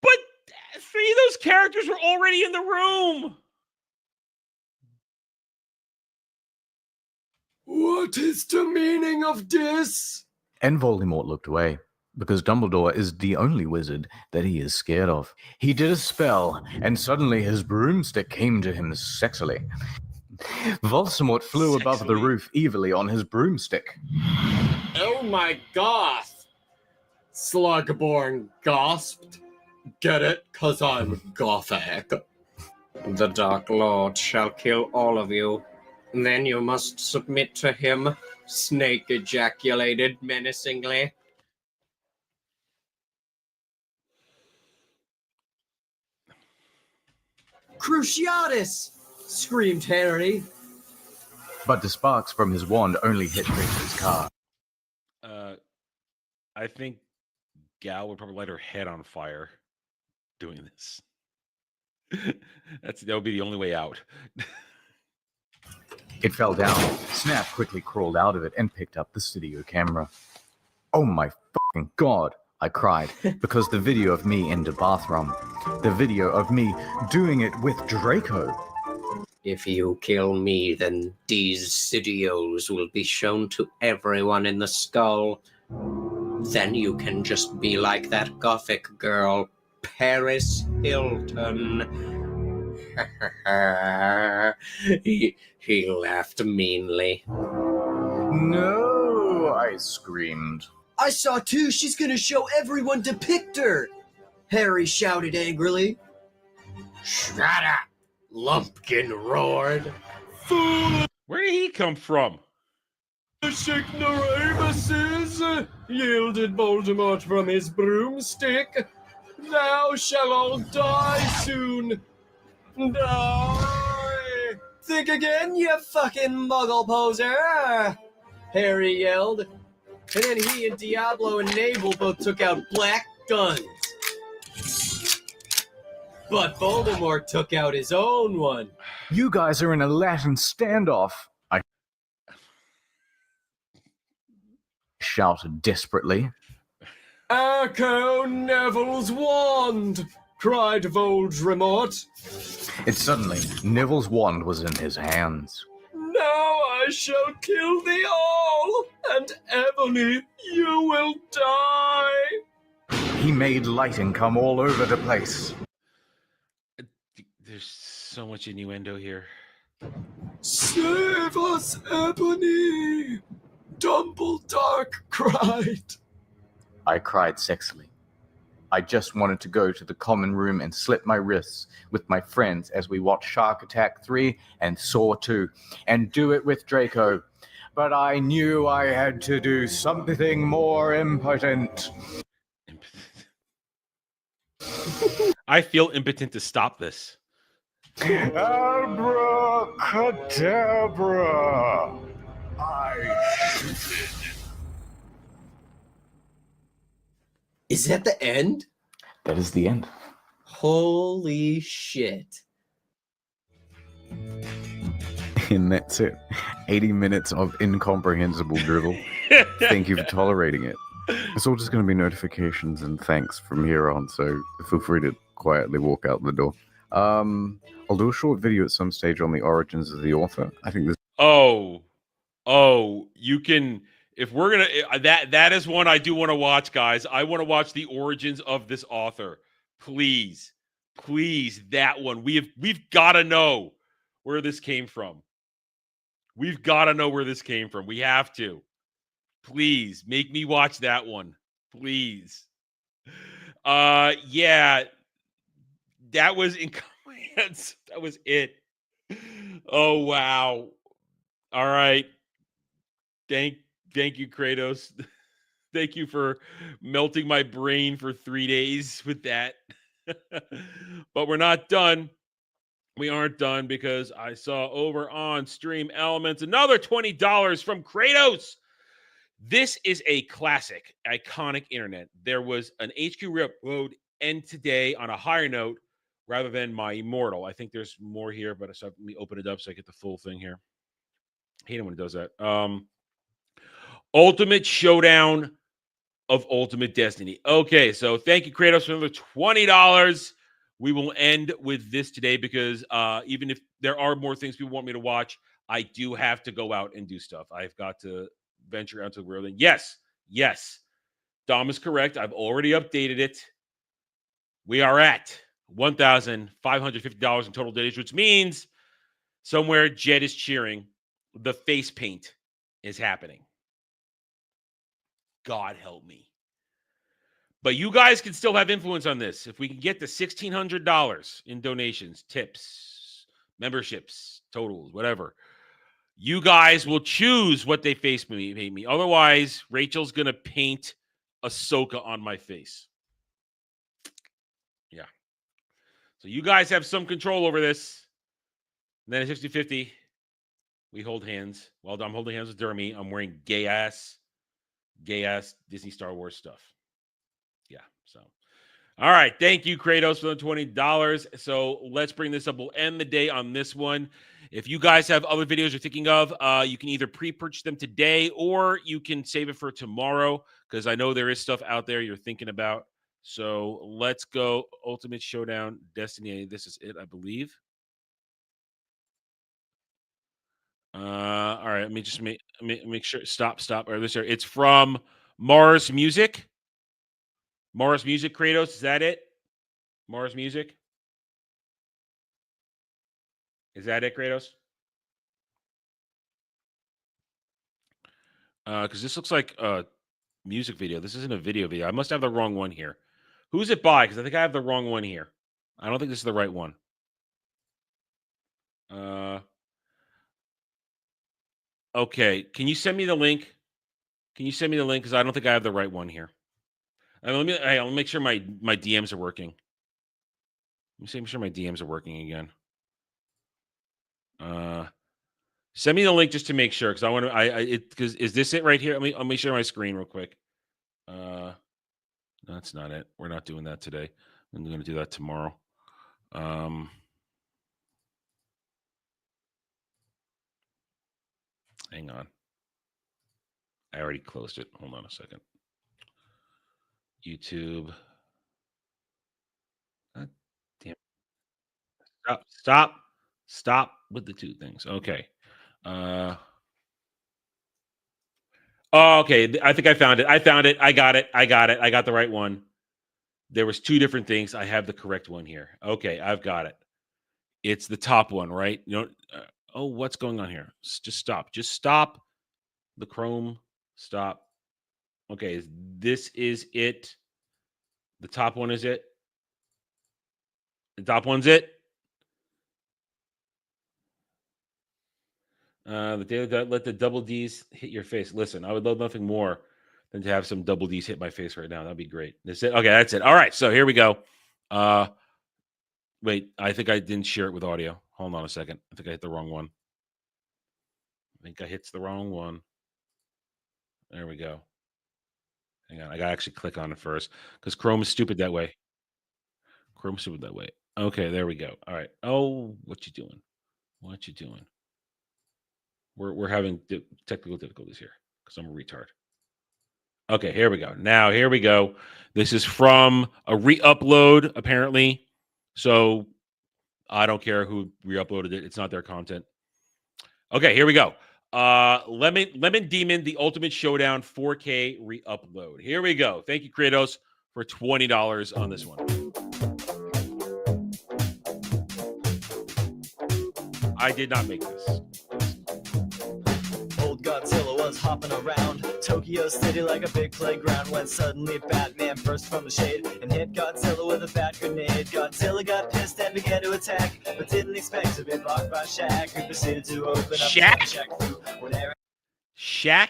Speaker 5: But 3 of those characters were already in the room!
Speaker 8: What is the meaning of this?
Speaker 12: And Voldemort looked away, because Dumbledore is the only wizard that he is scared of. He did a spell, and suddenly his broomstick came to him sexily. Voldemort flew above the roof evilly on his broomstick.
Speaker 8: Oh my god! Slugborn gasped. Get it? 'Cause I'm Gothic.
Speaker 15: The Dark Lord shall kill all of you. Then you must submit to him, Snake ejaculated menacingly.
Speaker 13: Cruciatus! Screamed Harry.
Speaker 12: But the sparks from his wand only hit Draco's car.
Speaker 5: I think Gal would probably light her head on fire doing this. That would be the only way out.
Speaker 12: It fell down. Snap quickly crawled out of it and picked up the studio camera. Oh my fucking god, I cried, because the video of me in the bathroom, the video of me doing it with Draco.
Speaker 15: If you kill me, then these videos will be shown to everyone in the skull. Then you can just be like that Gothic girl, Paris Hilton. He laughed meanly.
Speaker 12: No, I screamed.
Speaker 13: I saw too, she's gonna show everyone depict her! Harry shouted angrily.
Speaker 8: Shut up! Lumpkin roared.
Speaker 5: Fool! Where did he come from?
Speaker 8: Ignoramuses! Yielded Voldemort from his broomstick. Thou shall all die soon. Die!
Speaker 13: Think again, you fucking muggle poser! Harry yelled. And then he and Diablo and Nabel both took out black guns. But Voldemort took out his own one.
Speaker 12: You guys are in a Latin standoff, I shouted desperately.
Speaker 8: Echo Neville's wand! Cried Voldemort.
Speaker 12: It suddenly, Neville's wand was in his hands.
Speaker 8: Now I shall kill thee all, and Emily, you will die.
Speaker 12: He made lighting come all over the place.
Speaker 5: There's so much innuendo here.
Speaker 8: Save us, Ebony! Dumbledore cried.
Speaker 12: I cried sexily. I just wanted to go to the common room and slit my wrists with my friends as we watched Shark Attack 3 and Saw 2, and do it with Draco. But I knew I had to do something more important.
Speaker 5: I feel impotent to stop this.
Speaker 12: Abracadabra!
Speaker 13: Is that the end?
Speaker 12: That is the end.
Speaker 13: Holy shit.
Speaker 12: And that's it. 80 minutes of incomprehensible drivel. Thank you for tolerating it. It's all just going to be notifications and thanks from here on, so feel free to quietly walk out the door. I'll do a short video at some stage on the origins of the author. I think this.
Speaker 5: Oh, you can. If we're gonna, that is one I do want to watch, guys. I want to watch the origins of this author. Please, that one. We've got to know where this came from. We've got to know where this came from. We have to. Please make me watch that one. Please. Yeah. That was incomprehensible. That was it. Oh wow. All right. Thank you, Kratos. Thank you for melting my brain for 3 days with that. But we're not done. We aren't done because I saw over on Stream Elements another $20 from Kratos. This is a classic, iconic internet. There was an HQ Railroad end today on a higher note rather than my immortal. I think there's more here, but let me open it up so I get the full thing here. I hate it when it does that. Ultimate Showdown of Ultimate Destiny. Okay, so thank you, Kratos, for another $20. We will end with this today because even if there are more things people want me to watch, I do have to go out and do stuff. I've got to venture out to the world. And yes, Dom is correct. I've already updated it. We are at $1,550 in total days, which means somewhere Jed is cheering. The face paint is happening. God help me. But you guys can still have influence on this. If we can get to $1,600 in donations, tips, memberships, totals, whatever, you guys will choose what they face me. Otherwise, Rachel's going to paint Ahsoka on my face. Yeah. So you guys have some control over this. And then at 60-50, we hold hands. Well, I'm holding hands with Dermy. I'm wearing gay-ass Disney Star Wars stuff. Yeah, so. All right, thank you, Kratos, for the $20. So let's bring this up. We'll end the day on this one. If you guys have other videos you're thinking of, you can either pre-purchase them today or you can save it for tomorrow because I know there is stuff out there you're thinking about. So let's go. Ultimate Showdown Destiny. This is it, I believe. All right, let me just make sure. Stop. Or this here. It's from Mars Music. Mars Music, Kratos. Is that it? Mars Music. Is that it, Kratos? Because this looks like a music video. This isn't a video. I must have the wrong one here. Who's it by? Because I think I have the wrong one here. I don't think this is the right one. Okay. Can you send me the link? Because I don't think I have the right one here. Let me make sure my DMs are working. Let me make sure my DMs are working again. Send me the link just to make sure, because I want to. Because is this it right here? Let me share my screen real quick. No, that's not it. We're not doing that today. I'm going to do that tomorrow. Hang on. I already closed it. Hold on a second. YouTube. God damn. Stop with the two things. Okay. Oh, okay. I think I found it. I got it. I got the right one. There was two different things. I have the correct one here. Okay, I've got it. It's the top one, right? You know. Oh, what's going on here? Just stop. Just stop. The Chrome. Stop. Okay, this is it. The top one is it. The top one's it. The daily let the double D's hit your face. Listen, I would love nothing more than to have some double D's hit my face right now. That'd be great. That's it. Okay, that's it. All right, so here we go. Wait, I think I didn't share it with audio. Hold on a second. I think I hit the wrong one. I think I hit the wrong one. There we go. Hang on. I gotta actually click on it first because Chrome is stupid that way. Chrome's stupid that way. Okay, there we go. All right. Oh, what you doing? What you doing? We're having technical difficulties here because I'm a retard. Okay, here we go. Now, here we go. This is from a re-upload, apparently. So I don't care who re-uploaded it. It's not their content. Okay, here we go. Lemon Demon, The Ultimate Showdown 4K re-upload. Here we go. Thank you, Kratos, for $20 on this one. I did not make this.
Speaker 16: Old Godzilla was hopping around Tokyo City like a big playground when suddenly Batman burst from the shade and hit Godzilla with a bat grenade. Godzilla got pissed and began to attack, but didn't expect to be blocked by Shaq, who proceeded to open up Shaq Fu.
Speaker 5: Shaq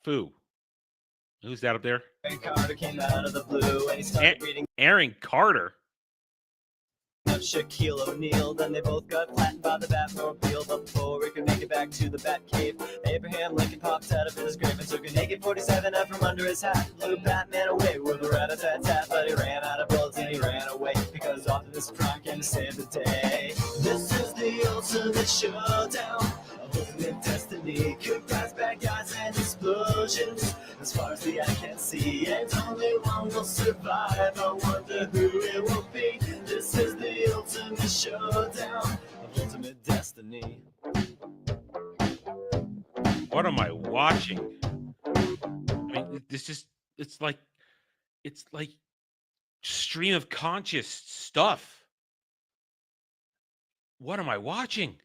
Speaker 5: Fu. Who's that up there?
Speaker 16: Aaron Carter came out of the blue and he started reading
Speaker 5: Aaron Carter.
Speaker 16: Shaquille O'Neal. Then they both got flattened by the Batmobile. But before we could make it back to the Batcave, Abraham Lincoln popped out of his grave and took an AK-47 out from under his hat. Flew Batman away with a rat-a-tat-tat, but he ran out of bullets and he ran away because Optimus Prime came to save the day. This is the ultimate showdown. Ultimate destiny, could pass bad guys and explosions. As far as the eye can see, and only one will survive. I wonder who it will be. This is the ultimate showdown of ultimate destiny.
Speaker 5: What am I watching? I mean, it's like stream of conscious stuff. What am I watching?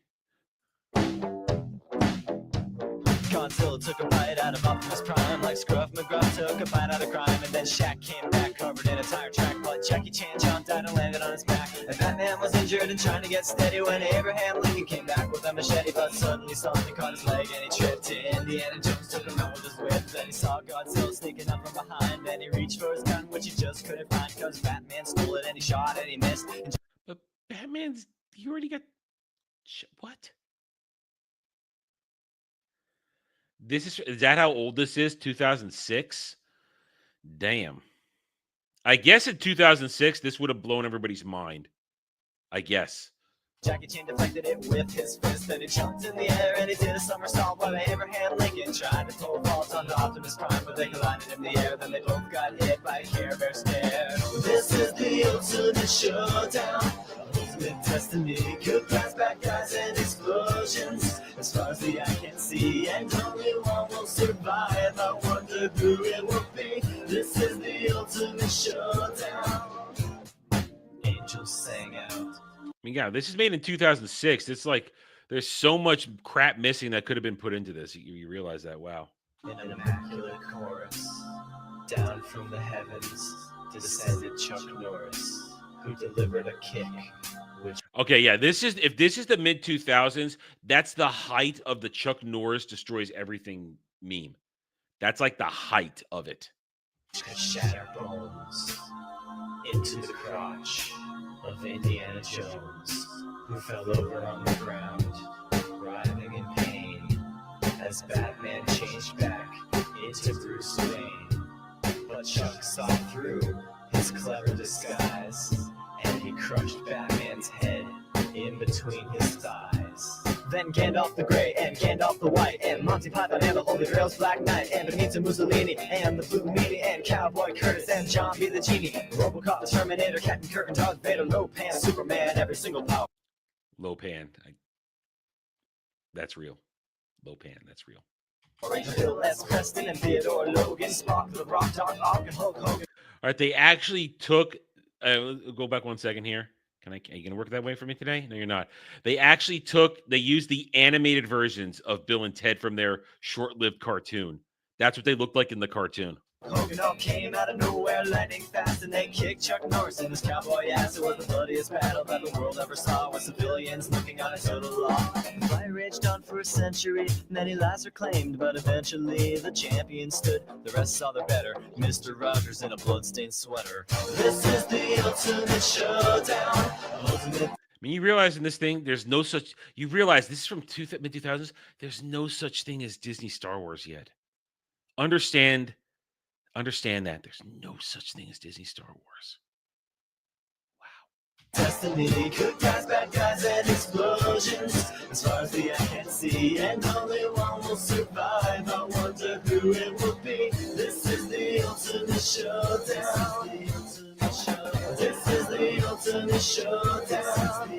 Speaker 16: Godzilla took a bite out of Optimus Prime like Scruff McGruff took a bite out of crime, and then Shaq came back covered in a tire track, but Jackie Chan jumped out and landed on his back, and Batman was injured and trying to get steady when Abraham Lincoln came back with a machete, but suddenly something caught his leg and he tripped. Indiana Jones took him out with his whip, then he saw Godzilla sneaking up from behind, then he reached for his gun which he just couldn't find because Batman stole it and he shot and he missed.
Speaker 5: But Batman's, he already got what? Is that how old this is? 2006? Damn. I guess in 2006, this would have blown everybody's mind. I guess.
Speaker 16: Jackie Chan deflected it with his fist, then he jumped in the air and he did a somersault while Abraham Lincoln tried to pull vault onto Optimus Prime, but they collided in the air, then they both got hit by a Care Bear stare. This is the ultimate showdown. Ultimate destiny, could pass bad guys and explosions. As far as the eye can see, and only one will survive. I wonder who it will be. This is the ultimate showdown. Angels sang out.
Speaker 5: I mean, yeah, this is made in 2006. It's like there's so much crap missing that could have been put into this. You realize that? Wow.
Speaker 16: In an immaculate chorus, down from the heavens descended Chuck Norris, who delivered a kick.
Speaker 5: Okay, yeah, if this is the mid 2000s, that's the height of the Chuck Norris destroys everything meme. That's like the height of it.
Speaker 16: Could shatter bones into the crotch of Indiana Jones, who fell over on the ground, writhing in pain, as Batman changed back into Bruce Wayne. But Chuck saw through his clever disguise, and he crushed Batman's head in between his thighs. Then Gandalf the Grey and Gandalf the White and Monty Python and the Holy Grail's Black Knight and Benito Mussolini and the Blue Meanie and Cowboy Curtis and John B. the Genie, Robocop, the Terminator, Captain Kirk and Darth Vader, Lopan, Superman, every single power.
Speaker 5: Lopan. That's real. Lopan, that's real.
Speaker 16: Bill S. Preston and Theodore Logan, Spock, the Rock, Doc Ock, and Hulk Hogan.
Speaker 5: All right, they actually took. Go back 1 second here. Are you gonna work that way for me today? No, you're not. They used the animated versions of Bill and Ted from their short-lived cartoon. That's what they looked like in the cartoon.
Speaker 16: Hogan all came out of nowhere, lightning fast, and they kicked Chuck Norris in his cowboy ass. It was the bloodiest battle that the world ever saw, with civilians looking on a total law. The fight raged on for a century, many lives were claimed, but eventually the champion stood. The rest saw their better, Mr. Rogers in a bloodstained sweater. This is the ultimate showdown. Ultimate.
Speaker 5: I mean, you realize in this thing, there's no such. You realize this is from mid 2000s. There's no such thing as Disney Star Wars yet. Understand that there's no such thing as Disney Star Wars.
Speaker 16: Destiny, good guys, bad guys, and explosions. As far as the eye can see, and only one will survive. I wonder who it will be. This is the ultimate showdown. This is the ultimate showdown.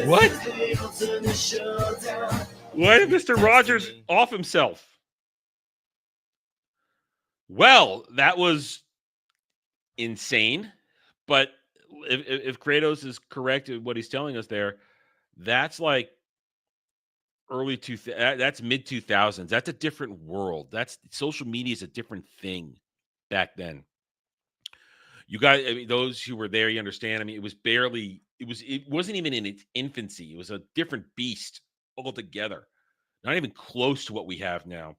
Speaker 5: What?
Speaker 16: This is the ultimate showdown.
Speaker 5: Why did Mr. Rogers off himself? Well, that was insane. But if Kratos is correct in what he's telling us there, that's like that's mid 2000s. That's a different world. That's social media is a different thing back then. You guys, I mean, those who were there, you understand. I mean, it wasn't even in its infancy. It was a different beast altogether. Not even close to what we have now.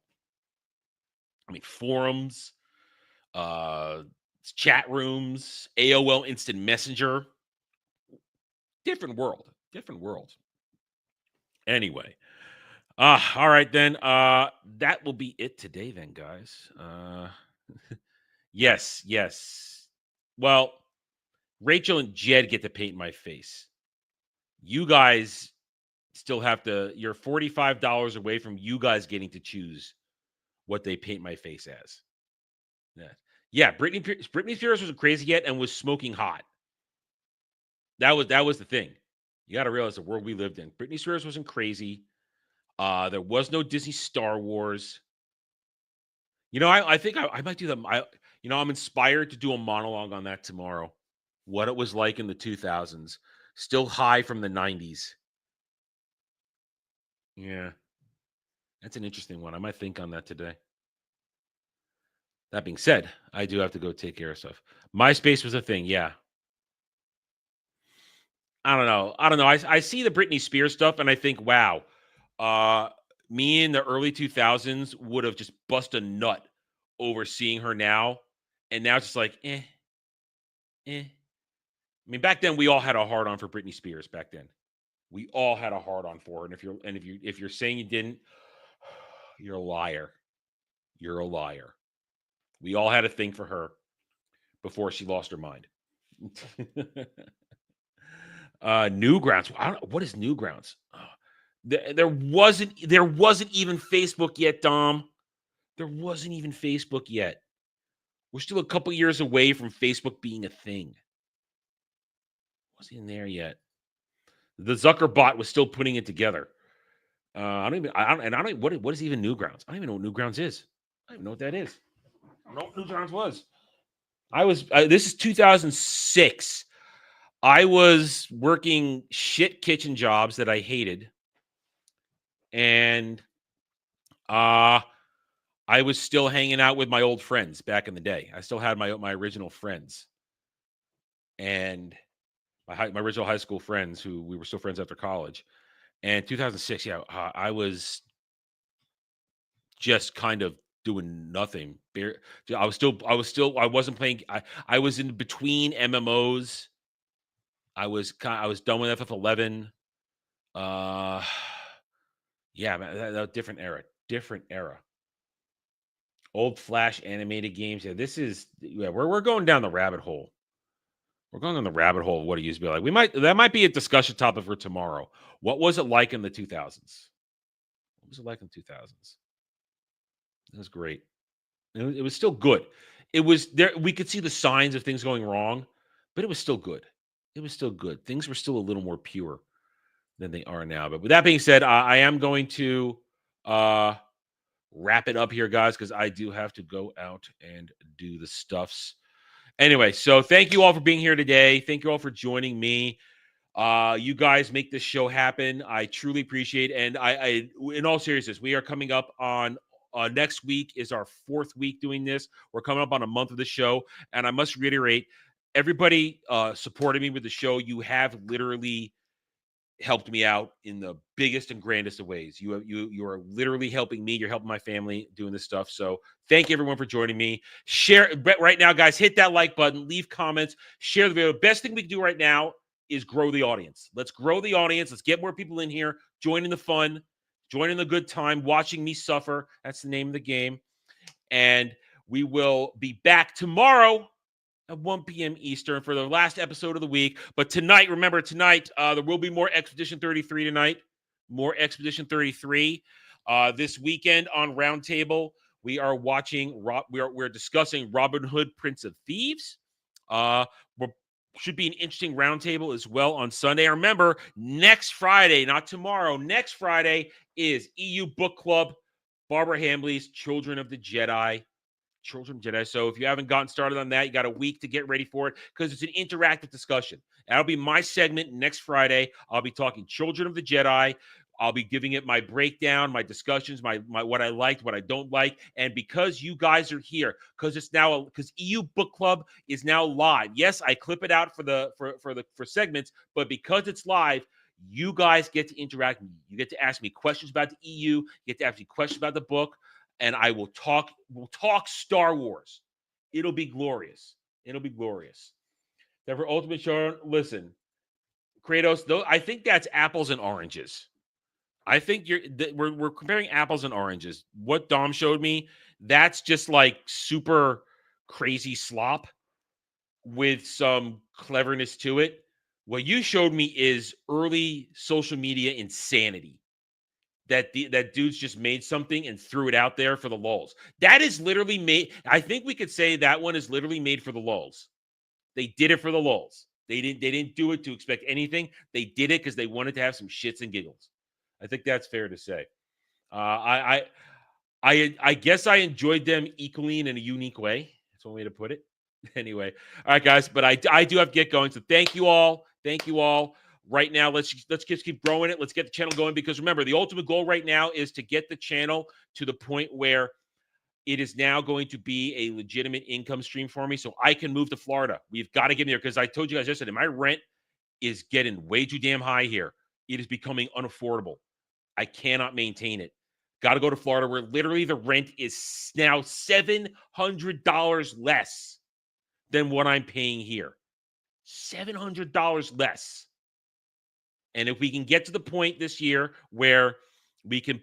Speaker 5: I mean, forums, chat rooms, AOL Instant Messenger. Different world. Anyway. All right, then. That will be it today, then, guys. Yes. Well, Rachel and Jed get to paint my face. You guys still have to, you're $45 away from you guys getting to choose what they paint my face as. Yeah, Britney Spears wasn't crazy yet and was smoking hot. That was the thing. You got to realize the world we lived in. Britney Spears wasn't crazy. There was no Disney Star Wars. You know, I think I might do them. I'm inspired to do a monologue on that tomorrow. What it was like in the 2000s. Still high from the 90s. Yeah. That's an interesting one. I might think on that today. That being said, I do have to go take care of stuff. MySpace was a thing, yeah. I don't know. I see the Britney Spears stuff and I think, wow, me in the early 2000s would have just bust a nut over seeing her now. And now it's just like, eh. I mean, back then we all had a hard on for Britney Spears back then. We all had a hard on for her. And if you're saying you didn't, you're a liar. You're a liar. We all had a thing for her before she lost her mind. Newgrounds. What is Newgrounds? There wasn't even Facebook yet, Dom. There wasn't even Facebook yet. We're still a couple years away from Facebook being a thing. Wasn't even there yet. The Zuckerbot was still putting it together. What is even Newgrounds? I don't even know what Newgrounds is. I don't even know what that is. I don't know what Newgrounds was. This is 2006. I was working shit kitchen jobs that I hated. And I was still hanging out with my old friends back in the day. I still had my original friends. And my original high school friends who we were still friends after college. And 2006, I was just kind of doing nothing. I wasn't playing. I was in between MMOs. I was done with FF11. Yeah, man, that different era. Old Flash animated games. Yeah, we're going down the rabbit hole. We're going on the rabbit hole of what it used to be like. That might be a discussion topic for tomorrow. What was it like in the 2000s? What was it like in the 2000s? It was great. It was still good. It was there. We could see the signs of things going wrong, but it was still good. Things were still a little more pure than they are now. But with that being said, I am going to wrap it up here, guys, because I do have to go out and do the stuffs. Anyway, so thank you all for being here today. Thank you all for joining me. You guys make this show happen. I truly appreciate it. And I in all seriousness, we are coming up on Next week is our 4th week doing this. We're coming up on a month of the show. And I must reiterate, everybody supported me with the show. You have literally helped me out in the biggest and grandest of ways. You are literally helping me. You're helping my family doing this stuff. So thank you everyone for joining me. Share right now, guys. Hit that like button. Leave comments. Share the video. Best thing we can do right now is grow the audience. Let's grow the audience. Let's get more people in here, joining the fun, joining the good time, watching me suffer. That's the name of the game. And we will be back tomorrow at 1 p.m. Eastern for the last episode of the week. But tonight, remember, tonight, there will be more Expedition 33 tonight. More Expedition 33. This weekend on Roundtable, we are watching, we're discussing Robin Hood, Prince of Thieves. Should be an interesting roundtable as well on Sunday. Remember, next Friday, not tomorrow, next Friday is EU Book Club, Barbara Hambley's Children of the Jedi. So if you haven't gotten started on that, you got a week to get ready for it because it's an interactive discussion. That'll be my segment next Friday. I'll be talking Children of the Jedi. I'll be giving it my breakdown, my discussions, my what I liked, what I don't like. And because you guys are here, because EU Book Club is now live. Yes, I clip it out for segments, but because it's live, you guys get to interact with me. You get to ask me questions about the EU, you get to ask me questions about the book, and we'll talk Star Wars. It'll be glorious. Then for Ultimate Show, listen, Kratos, though, I think that's apples and oranges. I think we're comparing apples and oranges. What Dom showed me, that's just like super crazy slop with some cleverness to it. What you showed me is early social media insanity. That dude's just made something and threw it out there for the lulz. That is literally made. I think we could say that one is literally made for the lulz. They did it for the lulz. They didn't do it to expect anything. They did it because they wanted to have some shits and giggles. I think that's fair to say. I guess I enjoyed them equally in a unique way. That's one way to put it. Anyway, all right, guys. But I do have to get going. So thank you all. Thank you all. Right now, let's just keep growing it. Let's get the channel going because remember, the ultimate goal right now is to get the channel to the point where it is now going to be a legitimate income stream for me so I can move to Florida. We've got to get me there because I told you guys yesterday, my rent is getting way too damn high here. It is becoming unaffordable. I cannot maintain it. Got to go to Florida where literally the rent is now $700 less than what I'm paying here. $700 less. And if we can get to the point this year where we can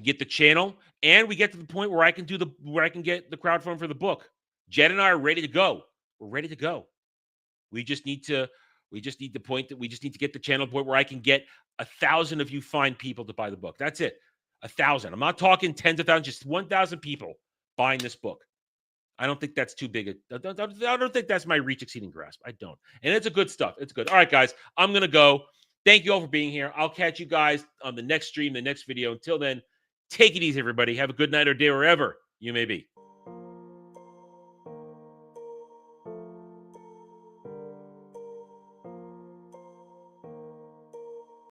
Speaker 5: get the channel and we get to the point where I can get the crowdfund for the book. Jed and I are ready to go. We're ready to go. We just need to get the channel to the point where I can get 1,000 of you fine people to buy the book. That's it. 1,000. I'm not talking tens of thousands, just 1,000 people buying this book. I don't think that's too big. I don't think that's my reach exceeding grasp. I don't. And it's a good stuff. It's good. All right, guys, I'm going to go. Thank you all for being here. I'll catch you guys on the next stream, the next video. Until then, take it easy, everybody. Have a good night or day wherever you may be.